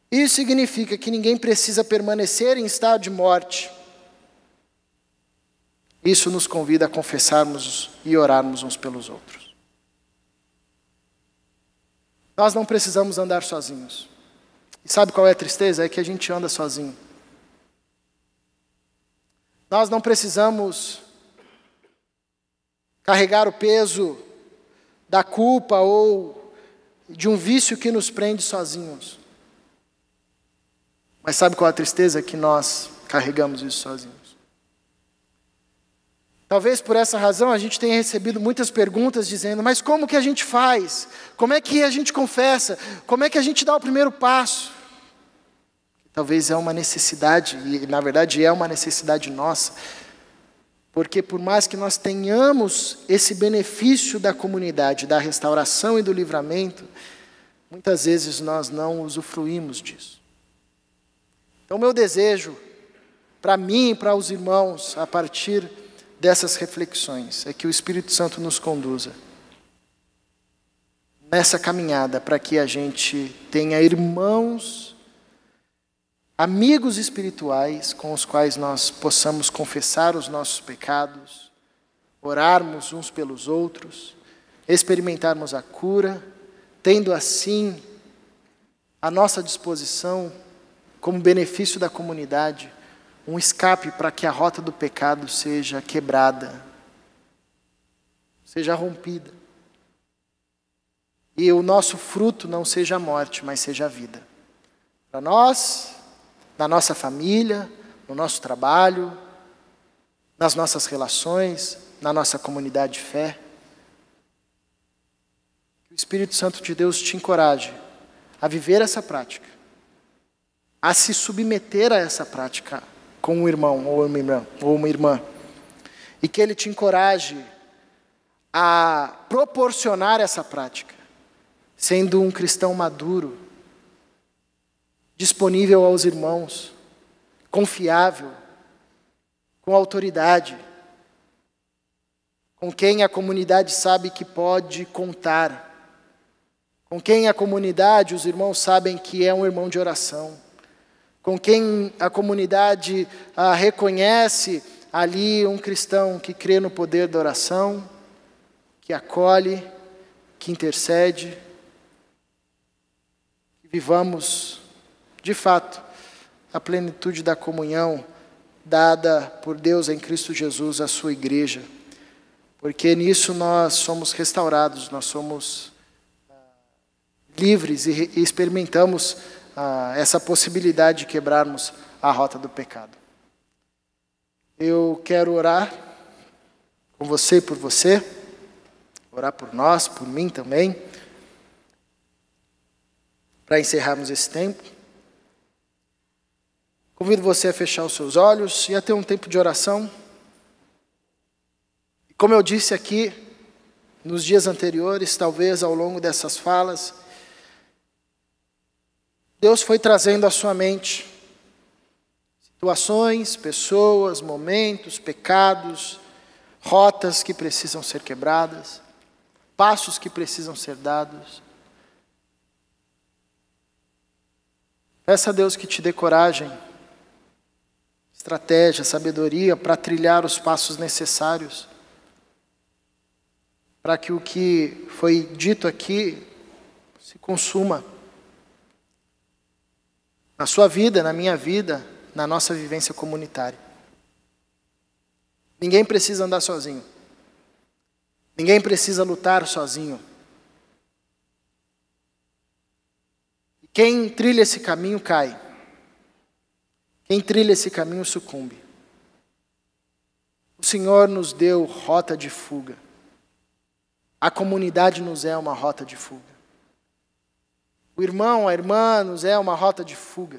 Isso significa que ninguém precisa permanecer em estado de morte. Isso nos convida a confessarmos e orarmos uns pelos outros. Nós não precisamos andar sozinhos. E sabe qual é a tristeza? É que a gente anda sozinho. Nós não precisamos carregar o peso da culpa ou de um vício que nos prende sozinhos. Mas sabe qual é a tristeza? É que nós carregamos isso sozinhos. Talvez por essa razão a gente tenha recebido muitas perguntas dizendo: mas como que a gente faz? Como é que a gente confessa? Como é que a gente dá o primeiro passo? Talvez é uma necessidade, e na verdade é uma necessidade nossa, porque por mais que nós tenhamos esse benefício da comunidade, da restauração e do livramento, muitas vezes nós não usufruímos disso. Então meu desejo, para mim e para os irmãos, a partir dessas reflexões, é que o Espírito Santo nos conduza nessa caminhada para que a gente tenha irmãos, amigos espirituais com os quais nós possamos confessar os nossos pecados, orarmos uns pelos outros, experimentarmos a cura, tendo assim à nossa disposição, como benefício da comunidade, um escape para que a rota do pecado seja quebrada, seja rompida. E o nosso fruto não seja a morte, mas seja a vida. Para nós, na nossa família, no nosso trabalho, nas nossas relações, na nossa comunidade de fé. Que o Espírito Santo de Deus te encoraje a viver essa prática, a se submeter a essa prática com um irmão ou uma irmã, e que Ele te encoraje a proporcionar essa prática, sendo um cristão maduro, disponível aos irmãos, confiável, com autoridade, com quem a comunidade sabe que pode contar, com quem a comunidade, os irmãos sabem que é um irmão de oração, com quem a comunidade reconhece ali um cristão que crê no poder da oração, que acolhe, que intercede, que vivamos, de fato, a plenitude da comunhão dada por Deus em Cristo Jesus à sua igreja, porque nisso nós somos restaurados, nós somos livres e experimentamos essa possibilidade de quebrarmos a rota do pecado. Eu quero orar com você e por você, orar por nós, por mim também, para encerrarmos esse tempo. Convido você a fechar os seus olhos e a ter um tempo de oração. Como eu disse aqui, nos dias anteriores, talvez ao longo dessas falas, Deus foi trazendo à sua mente situações, pessoas, momentos, pecados, rotas que precisam ser quebradas, passos que precisam ser dados. Peça a Deus que te dê coragem, estratégia, sabedoria para trilhar os passos necessários, para que o que foi dito aqui se consuma na sua vida, na minha vida, na nossa vivência comunitária. Ninguém precisa andar sozinho. Ninguém precisa lutar sozinho. E quem trilha esse caminho cai. Quem trilha esse caminho sucumbe. O Senhor nos deu rota de fuga. A comunidade nos é uma rota de fuga. O irmão, a irmã nos é uma rota de fuga.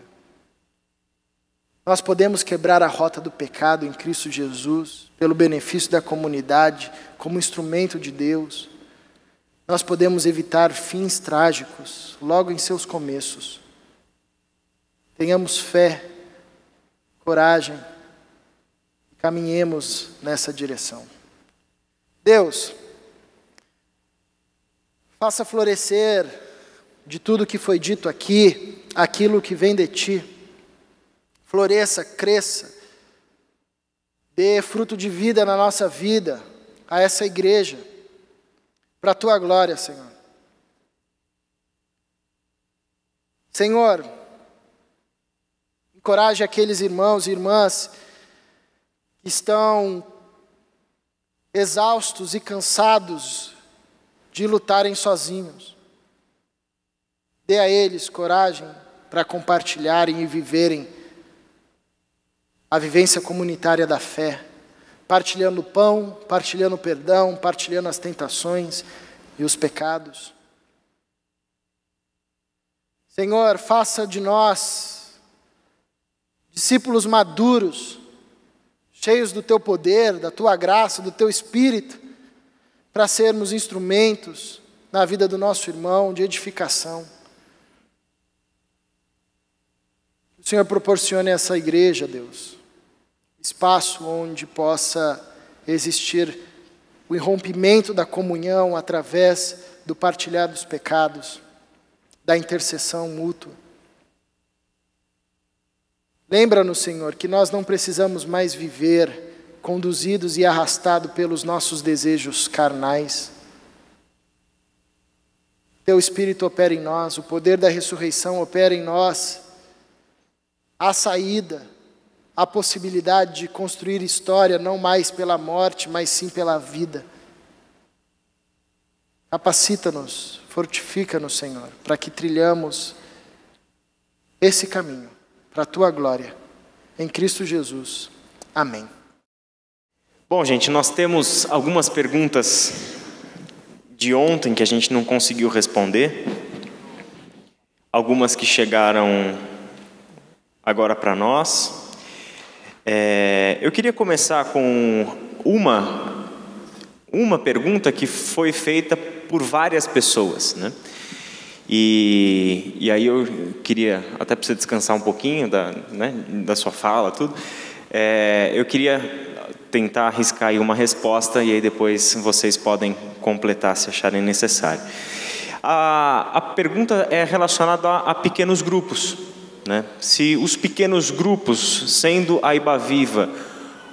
Nós podemos quebrar a rota do pecado em Cristo Jesus, pelo benefício da comunidade, como instrumento de Deus. nós podemos evitar fins trágicos logo em seus começos. Tenhamos fé, coragem, e caminhemos nessa direção. Deus, faça florescer de tudo que foi dito aqui, aquilo que vem de Ti. Floresça, cresça, dê fruto de vida na nossa vida, a essa igreja, para a Tua glória, Senhor. Senhor, encoraje aqueles irmãos e irmãs que estão exaustos e cansados de lutarem sozinhos. Dê a eles coragem para compartilharem e viverem a vivência comunitária da fé, partilhando o pão, partilhando o perdão, partilhando as tentações e os pecados. Senhor, faça de nós discípulos maduros, cheios do Teu poder, da Tua graça, do Teu Espírito, para sermos instrumentos na vida do nosso irmão de edificação. Que o Senhor proporcione a essa igreja, Deus, espaço onde possa existir o irrompimento da comunhão através do partilhar dos pecados, da intercessão mútua. Lembra-nos, Senhor, que nós não precisamos mais viver conduzidos e arrastados pelos nossos desejos carnais. Teu Espírito opera em nós, o poder da ressurreição opera em nós. A saída, a possibilidade de construir história não mais pela morte, mas sim pela vida. Capacita-nos, fortifica-nos, Senhor, para que trilhamos esse caminho, para a Tua glória, em Cristo Jesus. Amém. Bom, gente, nós temos algumas perguntas de ontem que a gente não conseguiu responder. Algumas que chegaram agora para nós. Eu queria começar com uma pergunta que foi feita por várias pessoas, né? E aí eu queria, até para você descansar um pouquinho da sua fala, tudo, eu queria tentar arriscar aí uma resposta e aí depois vocês podem completar se acharem necessário. A pergunta é relacionada a pequenos grupos, né? Se os pequenos grupos, sendo a Ibaviva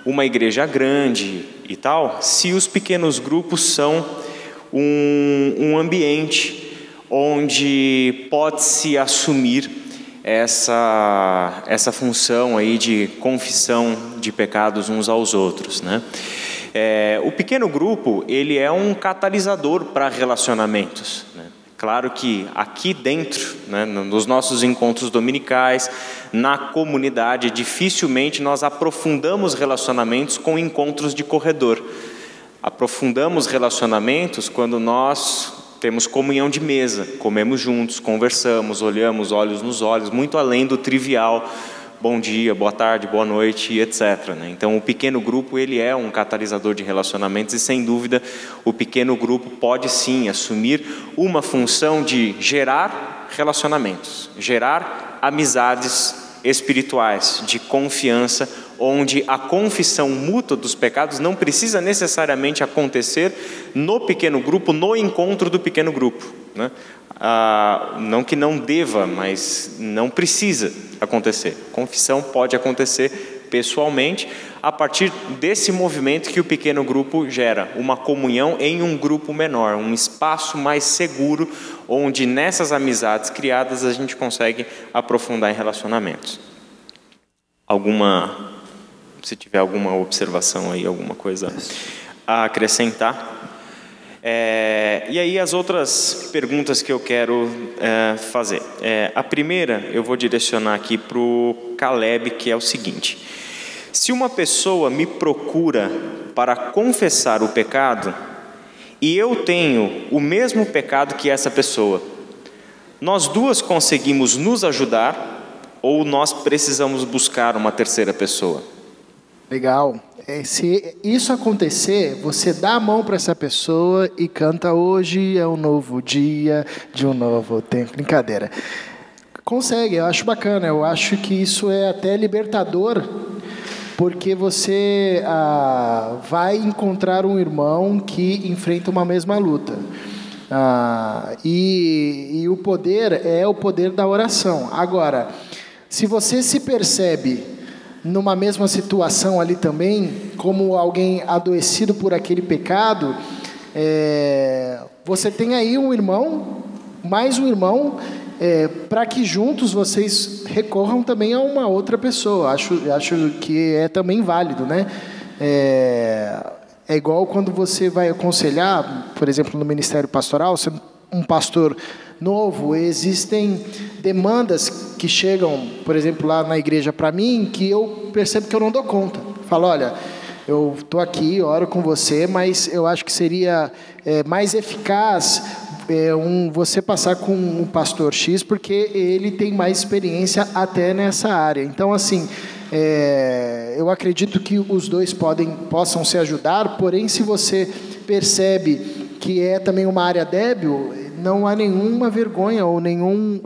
uma igreja grande e tal, se os pequenos grupos são um ambiente onde pode-se assumir essa função aí de confissão de pecados uns aos outros, né? O pequeno grupo, ele é um catalisador para relacionamentos, né? Claro que aqui dentro, né, nos nossos encontros dominicais, na comunidade, dificilmente nós aprofundamos relacionamentos com encontros de corredor. Aprofundamos relacionamentos quando nós temos comunhão de mesa, comemos juntos, conversamos, olhamos olhos nos olhos, muito além do trivial, bom dia, boa tarde, boa noite, etc., né? Então, o pequeno grupo, ele é um catalisador de relacionamentos e, sem dúvida, o pequeno grupo pode, sim, assumir uma função de gerar relacionamentos, gerar amizades espirituais, de confiança, onde a confissão mútua dos pecados não precisa necessariamente acontecer no pequeno grupo, no encontro do pequeno grupo, né? Não que não deva, mas não precisa acontecer. Confissão pode acontecer pessoalmente, a partir desse movimento que o pequeno grupo gera, uma comunhão em um grupo menor, um espaço mais seguro, onde nessas amizades criadas a gente consegue aprofundar em relacionamentos. Se tiver alguma observação aí, alguma coisa a acrescentar. E aí as outras perguntas que eu quero fazer. A primeira eu vou direcionar aqui para o Caleb, que é o seguinte: se uma pessoa me procura para confessar o pecado e eu tenho o mesmo pecado que essa pessoa, nós duas conseguimos nos ajudar ou nós precisamos buscar uma terceira pessoa? Legal. se isso acontecer, você dá a mão para essa pessoa e canta hoje é um novo dia de um novo tempo. Brincadeira. Consegue, eu acho bacana, eu acho que isso é até libertador, porque você vai encontrar um irmão que enfrenta uma mesma luta. E o poder é o poder da oração. Agora, se você se percebe numa mesma situação ali também, como alguém adoecido por aquele pecado, você tem aí um irmão, mais um irmão, para que juntos vocês recorram também a uma outra pessoa. Acho que é também válido, né? É igual quando você vai aconselhar, por exemplo, no ministério pastoral, você um pastor novo, existem demandas que chegam, por exemplo, lá na igreja para mim, que eu percebo que eu não dou conta. Falo, olha, eu estou aqui, oro com você, mas eu acho que seria mais eficaz você passar com um pastor X, porque ele tem mais experiência até nessa área. Então, assim, eu acredito que os dois possam se ajudar, porém, se você percebe que é também uma área débil, não há nenhuma vergonha ou nenhum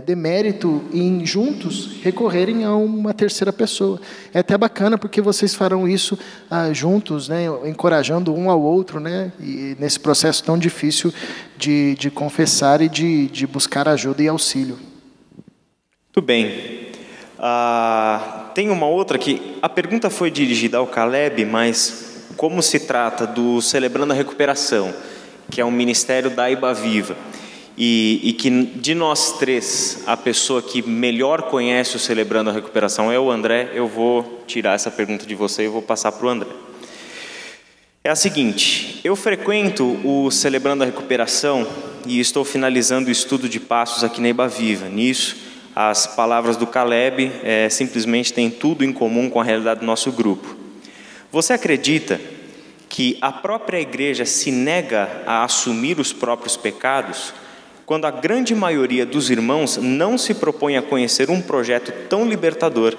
demérito em juntos recorrerem a uma terceira pessoa. É até bacana porque vocês farão isso juntos, né, encorajando um ao outro, né, e nesse processo tão difícil de confessar e de buscar ajuda e auxílio. Muito bem. Tem uma outra que a pergunta foi dirigida ao Caleb, mas como se trata do Celebrando a Recuperação, que é um ministério da Iba Viva, e que de nós três, a pessoa que melhor conhece o Celebrando a Recuperação é o André, eu vou tirar essa pergunta de você e vou passar para o André. É a seguinte, eu frequento o Celebrando a Recuperação e estou finalizando o estudo de passos aqui na Iba Viva. Nisso, as palavras do Caleb simplesmente têm tudo em comum com a realidade do nosso grupo. Você acredita que a própria igreja se nega a assumir os próprios pecados, quando a grande maioria dos irmãos não se propõe a conhecer um projeto tão libertador,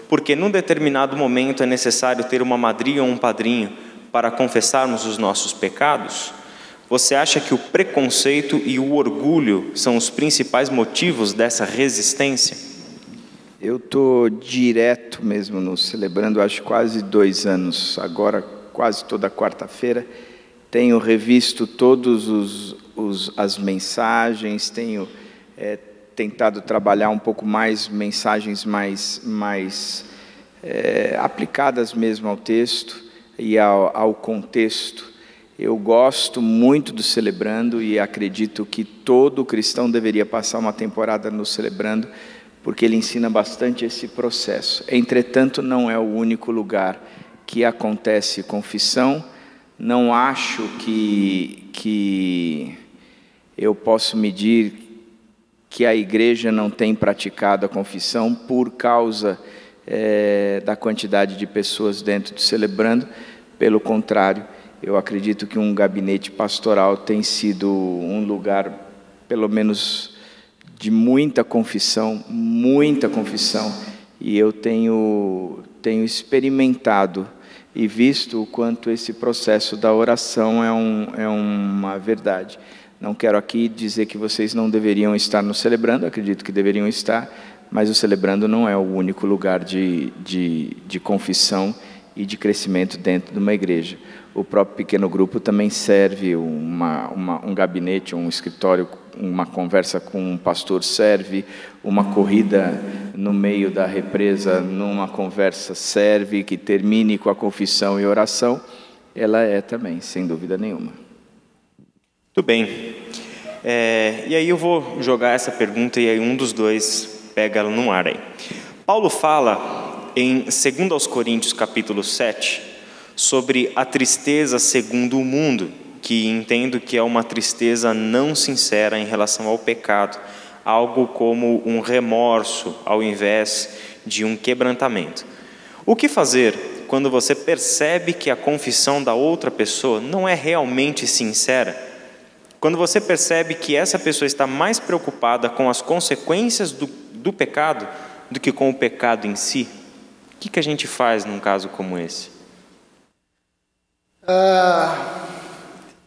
porque num determinado momento é necessário ter uma madrinha ou um padrinho para confessarmos os nossos pecados? Você acha que o preconceito e o orgulho são os principais motivos dessa resistência? Eu estou direto mesmo no Celebrando, acho quase 2 anos, agora quase toda quarta-feira. Tenho revisto todas as mensagens, tenho tentado trabalhar um pouco mais mensagens mais aplicadas mesmo ao texto e ao contexto. Eu gosto muito do Celebrando e acredito que todo cristão deveria passar uma temporada no Celebrando, porque ele ensina bastante esse processo. Entretanto, não é o único lugar que acontece confissão. Não acho que eu posso medir que a igreja não tem praticado a confissão por causa da quantidade de pessoas dentro do Celebrando. Pelo contrário, eu acredito que um gabinete pastoral tem sido um lugar, pelo menos, de muita confissão, e eu tenho experimentado e visto o quanto esse processo da oração é uma verdade. Não quero aqui dizer que vocês não deveriam estar no Celebrando, acredito que deveriam estar, mas o Celebrando não é o único lugar de confissão e de crescimento dentro de uma igreja. O próprio pequeno grupo também serve um gabinete, um escritório, uma conversa com um pastor serve, uma corrida no meio da represa, numa conversa serve, que termine com a confissão e oração, ela é também, sem dúvida nenhuma. Muito bem. E aí eu vou jogar essa pergunta e aí um dos dois pega ela no ar aí. Paulo fala em 2 Coríntios capítulo 7, sobre a tristeza segundo o mundo, que entendo que é uma tristeza não sincera em relação ao pecado, algo como um remorso ao invés de um quebrantamento. O que fazer quando você percebe que a confissão da outra pessoa não é realmente sincera? Quando você percebe que essa pessoa está mais preocupada com as consequências do pecado do que com o pecado em si? O que a gente faz num caso como esse?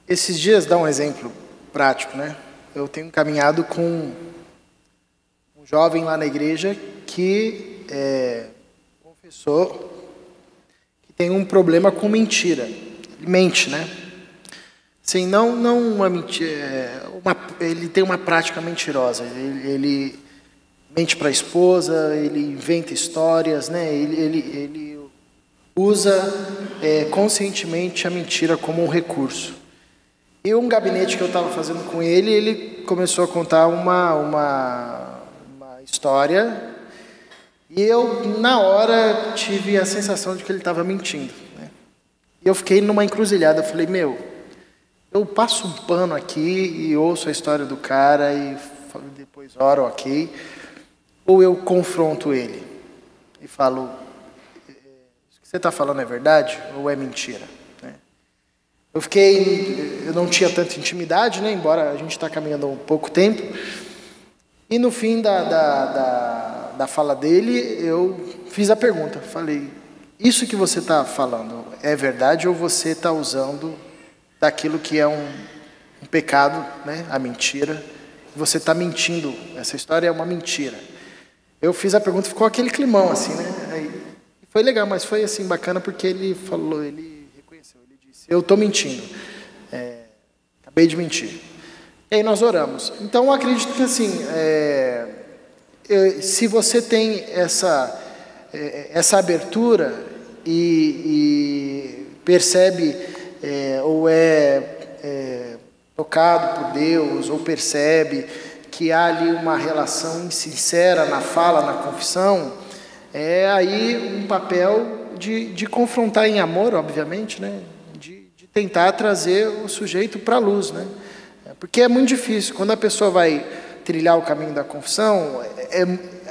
Esses dias, dá um exemplo prático, né? Eu tenho caminhado com um jovem lá na igreja que confessou que tem um problema com mentira. Ele mente, né? Sim, não uma mentira, ele tem uma prática mentirosa. Ele mente para a esposa, ele inventa histórias, né? Ele usa conscientemente a mentira como um recurso. E um gabinete que eu estava fazendo com ele, ele começou a contar uma história, e eu, na hora, tive a sensação de que ele estava mentindo, né? E eu fiquei numa encruzilhada. Eu falei, eu passo um pano aqui e ouço a história do cara e depois oro, ok? Ou eu confronto ele e falo, isso que você está falando é verdade ou é mentira? Né? Eu não tinha tanta intimidade, né? Embora a gente está caminhando há um pouco tempo. E no fim da fala dele, eu fiz a pergunta. Falei, isso que você está falando é verdade ou você está usando daquilo que é um pecado, né? A mentira. Você está mentindo. Essa história é uma mentira. Eu fiz a pergunta, ficou aquele climão assim, né? Aí, foi legal, mas foi assim bacana porque ele falou, ele reconheceu, ele disse, eu estou mentindo. Acabei de mentir. E aí nós oramos. Então eu acredito que assim, se você tem essa abertura e percebe ou tocado por Deus, ou percebe que há ali uma relação sincera na fala, na confissão, é aí um papel de confrontar em amor, obviamente, né? De tentar trazer o sujeito para a luz, né? Porque é muito difícil, quando a pessoa vai trilhar o caminho da confissão,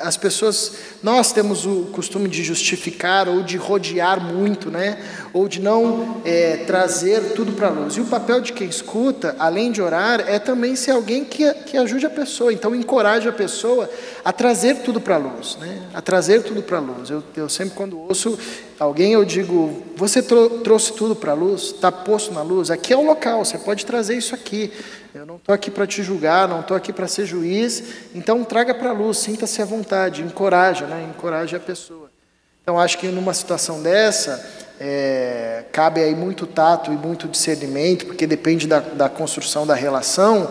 as pessoas, nós temos o costume de justificar ou de rodear muito, né? Ou de não trazer tudo para a luz. E o papel de quem escuta, além de orar, é também ser alguém que ajude a pessoa. Então, encoraje a pessoa a trazer tudo para a luz, né? A trazer tudo para a luz. Eu sempre, quando ouço alguém, eu digo, você trouxe tudo para a luz? Está posto na luz? Aqui é o local, você pode trazer isso aqui. Eu não estou aqui para te julgar, não estou aqui para ser juiz, então traga para a luz, sinta-se à vontade, encoraja, né? Encoraje a pessoa. Então, acho que numa situação dessa, cabe aí muito tato e muito discernimento, porque depende da construção da relação,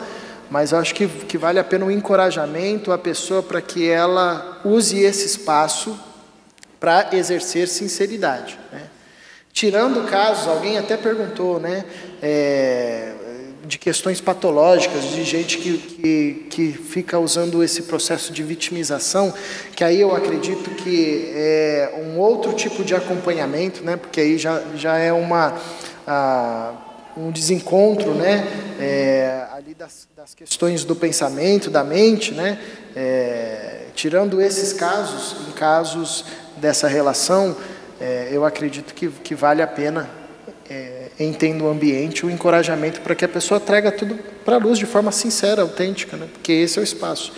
mas eu acho que vale a pena um encorajamento à pessoa para que ela use esse espaço para exercer sinceridade, né? Tirando casos, alguém até perguntou, né? De questões patológicas, de gente que fica usando esse processo de vitimização, que aí eu acredito que é um outro tipo de acompanhamento, né? Porque aí já é um desencontro, né? Ali das questões do pensamento, da mente, né? Tirando esses casos, em casos dessa relação, eu acredito que vale a pena, entendo o ambiente, o encorajamento para que a pessoa traga tudo para a luz de forma sincera, autêntica, né? Porque esse é o espaço.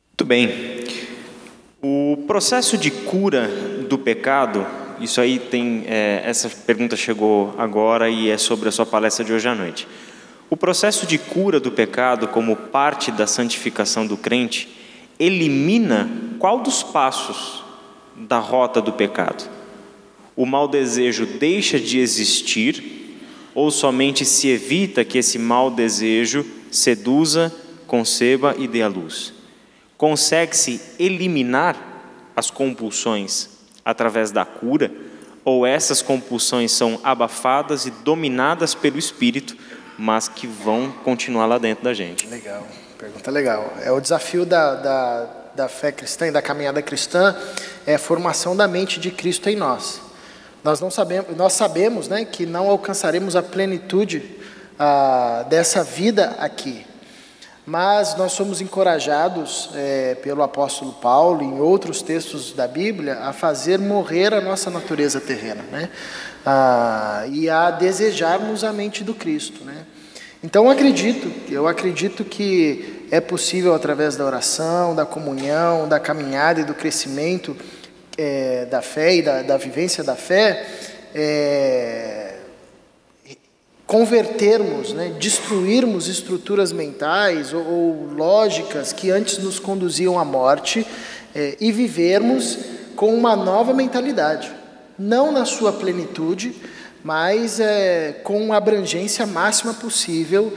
Muito bem. O processo de cura do pecado, isso aí tem, essa pergunta chegou agora e é sobre a sua palestra de hoje à noite. O processo de cura do pecado, como parte da santificação do crente, elimina qual dos passos da rota do pecado? O mau desejo deixa de existir ou somente se evita que esse mau desejo seduza, conceba e dê à luz? Consegue-se eliminar as compulsões através da cura, ou essas compulsões são abafadas e dominadas pelo Espírito, mas que vão continuar lá dentro da gente? Legal, pergunta legal. É o desafio da fé cristã e da caminhada cristã, é a formação da mente de Cristo em nós. Nós sabemos, né, que não alcançaremos a plenitude dessa vida aqui, mas nós somos encorajados pelo apóstolo Paulo, em outros textos da Bíblia, a fazer morrer a nossa natureza terrena, né? E a desejarmos a mente do Cristo, né? Então eu acredito que é possível, através da oração, da comunhão, da caminhada e do crescimento da fé e da vivência da fé, convertermos, né, destruirmos estruturas mentais ou lógicas que antes nos conduziam à morte, e vivermos com uma nova mentalidade, não na sua plenitude, mas com a abrangência máxima possível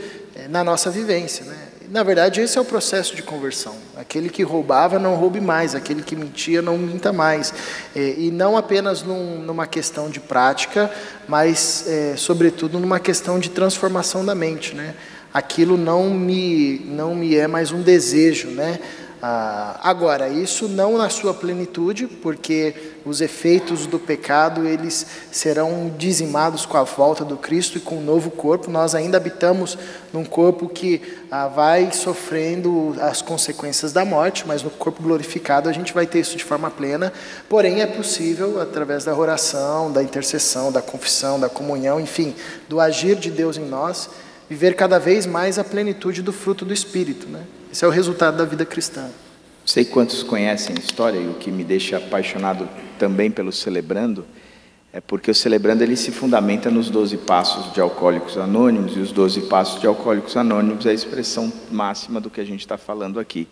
na nossa vivência, né? Na verdade, esse é o processo de conversão. Aquele que roubava, não roube mais. Aquele que mentia, não minta mais. E não apenas numa questão de prática, mas, sobretudo, numa questão de transformação da mente, né? Aquilo não me é mais um desejo, né? Agora, isso não na sua plenitude, porque os efeitos do pecado, eles serão dizimados com a volta do Cristo e com um novo corpo. Nós ainda habitamos num corpo que vai sofrendo as consequências da morte, mas no corpo glorificado a gente vai ter isso de forma plena. Porém, é possível, através da oração, da intercessão, da confissão, da comunhão, enfim, do agir de Deus em nós, viver cada vez mais a plenitude do fruto do Espírito, né? Esse é o resultado da vida cristã. Sei quantos conhecem a história, e o que me deixa apaixonado também pelo Celebrando é porque o Celebrando ele se fundamenta nos 12 Passos de Alcoólicos Anônimos, e os 12 Passos de Alcoólicos Anônimos é a expressão máxima do que a gente está falando aqui.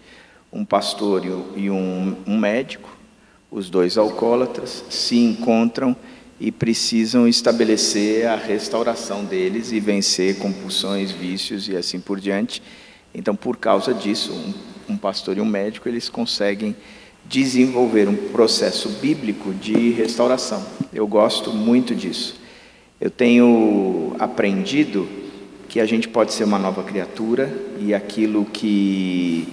Um pastor e um médico, os dois alcoólatras, se encontram e precisam estabelecer a restauração deles e vencer compulsões, vícios e assim por diante. Então, por causa disso, um pastor e um médico, eles conseguem desenvolver um processo bíblico de restauração. Eu gosto muito disso. Eu tenho aprendido que a gente pode ser uma nova criatura e aquilo que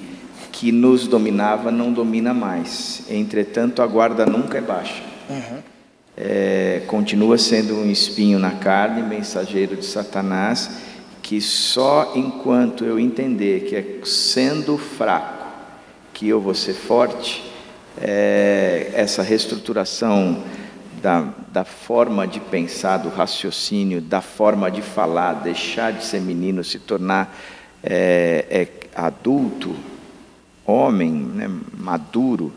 nos dominava não domina mais. Entretanto, a guarda nunca é baixa. Continua sendo um espinho na carne, mensageiro de Satanás, que só enquanto eu entender que é sendo fraco que eu vou ser forte, essa reestruturação da forma de pensar, do raciocínio, da forma de falar, deixar de ser menino, se tornar adulto, homem, né, maduro,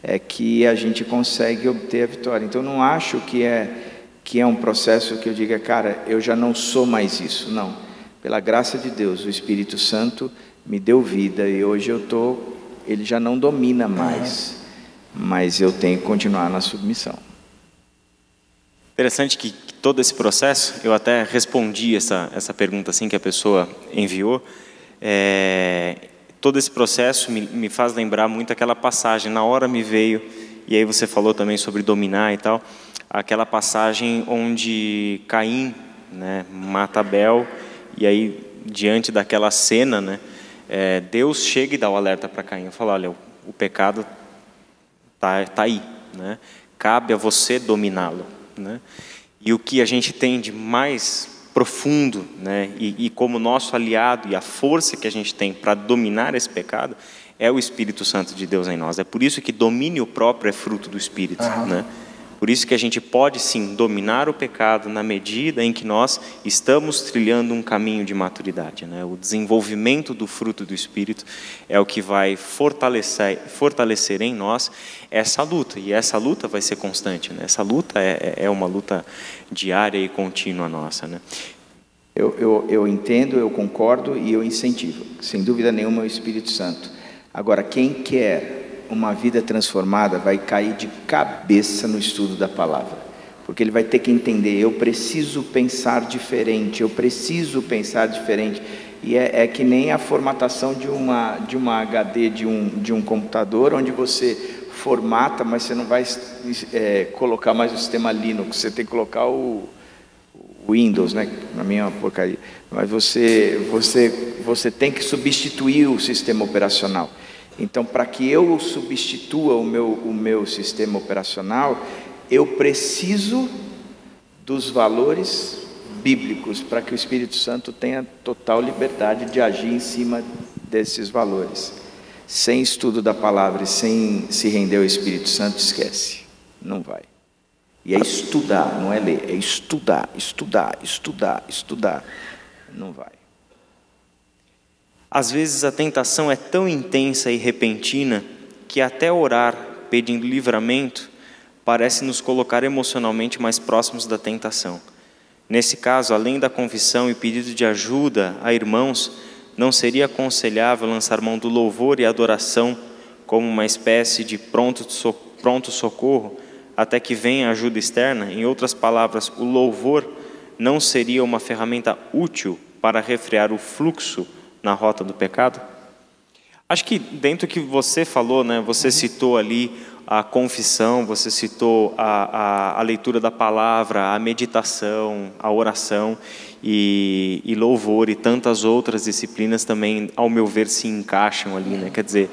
é que a gente consegue obter a vitória. Então, não acho que é um processo que eu diga, cara, eu já não sou mais isso, não. Pela graça de Deus, o Espírito Santo me deu vida e hoje ele já não domina mais, mas eu tenho que continuar na submissão. Interessante que todo esse processo, eu até respondi essa pergunta assim que a pessoa enviou, todo esse processo me faz lembrar muito aquela passagem, na hora me veio, e aí você falou também sobre dominar e tal, aquela passagem onde Caim, né, mata Abel. E aí, diante daquela cena, né, Deus chega e dá o alerta para Caim. Fala, olha, o pecado tá aí, né? Cabe a você dominá-lo, né? E o que a gente tem de mais profundo, né, e como nosso aliado e a força que a gente tem para dominar esse pecado é o Espírito Santo de Deus em nós. É por isso que domínio próprio é fruto do Espírito, né? Por isso que a gente pode sim dominar o pecado na medida em que nós estamos trilhando um caminho de maturidade, né? O desenvolvimento do fruto do Espírito é o que vai fortalecer em nós essa luta, e essa luta vai ser constante, né? Essa luta é uma luta diária e contínua nossa, né? Eu entendo, eu concordo e eu incentivo, sem dúvida nenhuma, o Espírito Santo. Agora, quem quer uma vida transformada vai cair de cabeça no estudo da palavra, porque ele vai ter que entender, eu preciso pensar diferente, e é que nem a formatação de uma HD de um computador, onde você formata, mas você não vai colocar mais o sistema Linux, você tem que colocar o Windows, né? Na minha porcaria, mas você tem que substituir o sistema operacional. Então, para que eu substitua o meu sistema operacional, eu preciso dos valores bíblicos, para que o Espírito Santo tenha total liberdade de agir em cima desses valores. Sem estudo da palavra e sem se render ao Espírito Santo, esquece, não vai. E é estudar, não é ler, é estudar, não vai. Às vezes a tentação é tão intensa e repentina que até orar pedindo livramento parece nos colocar emocionalmente mais próximos da tentação. Nesse caso, além da confissão e pedido de ajuda a irmãos, não seria aconselhável lançar mão do louvor e adoração como uma espécie de pronto socorro até que venha a ajuda externa? Em outras palavras, o louvor não seria uma ferramenta útil para refrear o fluxo na rota do pecado? Acho que dentro do que você falou, né, você citou ali a confissão, você citou a leitura da palavra, a meditação, a oração e louvor e tantas outras disciplinas também, ao meu ver, se encaixam ali, né? Quer dizer,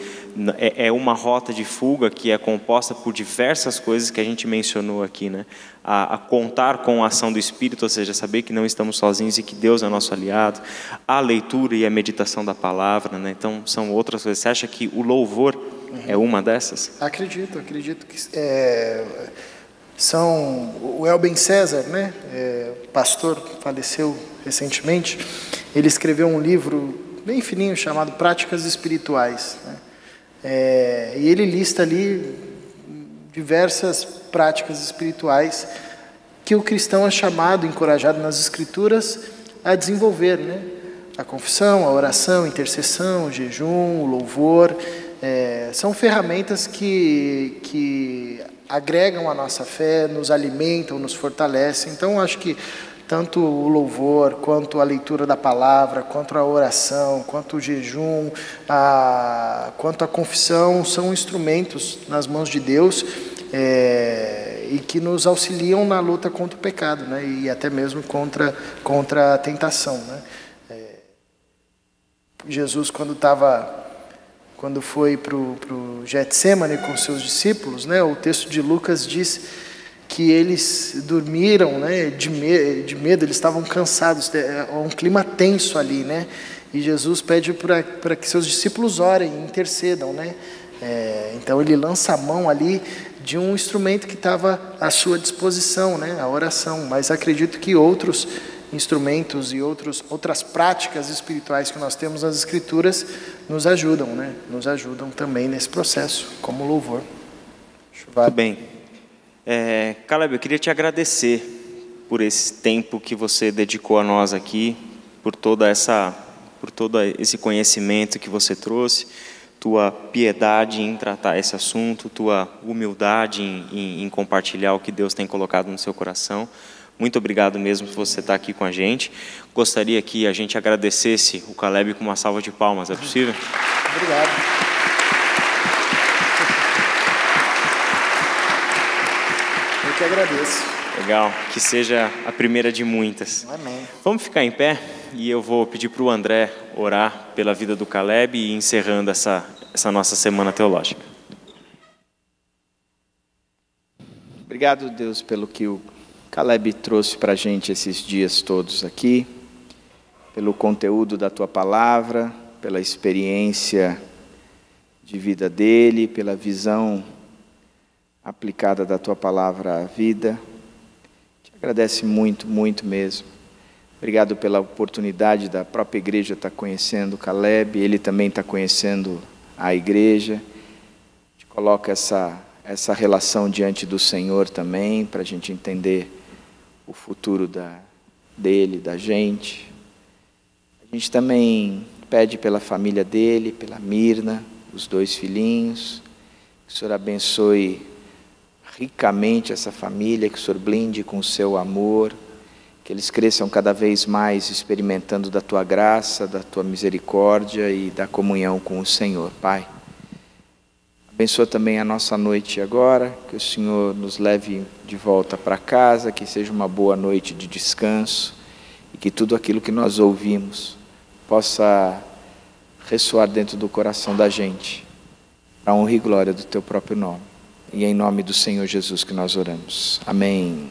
é uma rota de fuga que é composta por diversas coisas que a gente mencionou aqui, né? A contar com a ação do Espírito, ou seja, saber que não estamos sozinhos e que Deus é nosso aliado, a leitura e a meditação da palavra, né? Então, são outras coisas. Você acha que o louvor é uma dessas? Acredito que o Elben César, né, pastor, faleceu recentemente. Ele escreveu um livro bem fininho chamado Práticas Espirituais, né? E ele lista ali diversas práticas espirituais que o cristão é chamado, encorajado nas Escrituras a desenvolver, né? A confissão, a oração, a intercessão, o jejum, o louvor. São ferramentas que agregam a nossa fé, nos alimentam, nos fortalecem. Então, acho que tanto o louvor, quanto a leitura da palavra, quanto a oração, quanto o jejum, quanto a confissão, são instrumentos nas mãos de Deus e que nos auxiliam na luta contra o pecado, né? E até mesmo contra a tentação, né? Jesus, quando foi para o Getsêmani com seus discípulos, né, o texto de Lucas diz que eles dormiram, né, de medo, eles estavam cansados, um clima tenso ali, né, e Jesus pede para que seus discípulos orem, intercedam, né. Então ele lança a mão ali de um instrumento que estava à sua disposição, né, a oração. Mas acredito que outros instrumentos e outras práticas espirituais que nós temos nas Escrituras nos ajudam, né? Nos ajudam também nesse processo, como louvor. Muito bem. Caleb, eu queria te agradecer por esse tempo que você dedicou a nós aqui, por todo esse conhecimento que você trouxe, tua piedade em tratar esse assunto, tua humildade em compartilhar o que Deus tem colocado no seu coração. Muito obrigado mesmo por você estar aqui com a gente. Gostaria que a gente agradecesse o Caleb com uma salva de palmas, é possível? Obrigado. Eu que agradeço. Legal, que seja a primeira de muitas. Amém. Vamos ficar em pé e eu vou pedir para o André orar pela vida do Caleb e encerrando essa nossa semana teológica. Obrigado, Deus, pelo que o Caleb trouxe para a gente esses dias todos aqui, pelo conteúdo da Tua Palavra, pela experiência de vida dele, pela visão aplicada da Tua Palavra à vida. Te agradece muito, muito mesmo. Obrigado pela oportunidade da própria igreja estar conhecendo o Caleb, ele também está conhecendo a igreja. Te coloca essa relação diante do Senhor também, para a gente entender o futuro dele, da gente. A gente também pede pela família dele, pela Mirna, os 2 filhinhos, que o Senhor abençoe ricamente essa família, que o Senhor blinde com o seu amor, que eles cresçam cada vez mais experimentando da Tua graça, da Tua misericórdia e da comunhão com o Senhor, Pai. Abençoa também a nossa noite agora, que o Senhor nos leve de volta para casa, que seja uma boa noite de descanso e que tudo aquilo que nós ouvimos possa ressoar dentro do coração da gente, para a honra e glória do Teu próprio nome. E em nome do Senhor Jesus que nós oramos. Amém.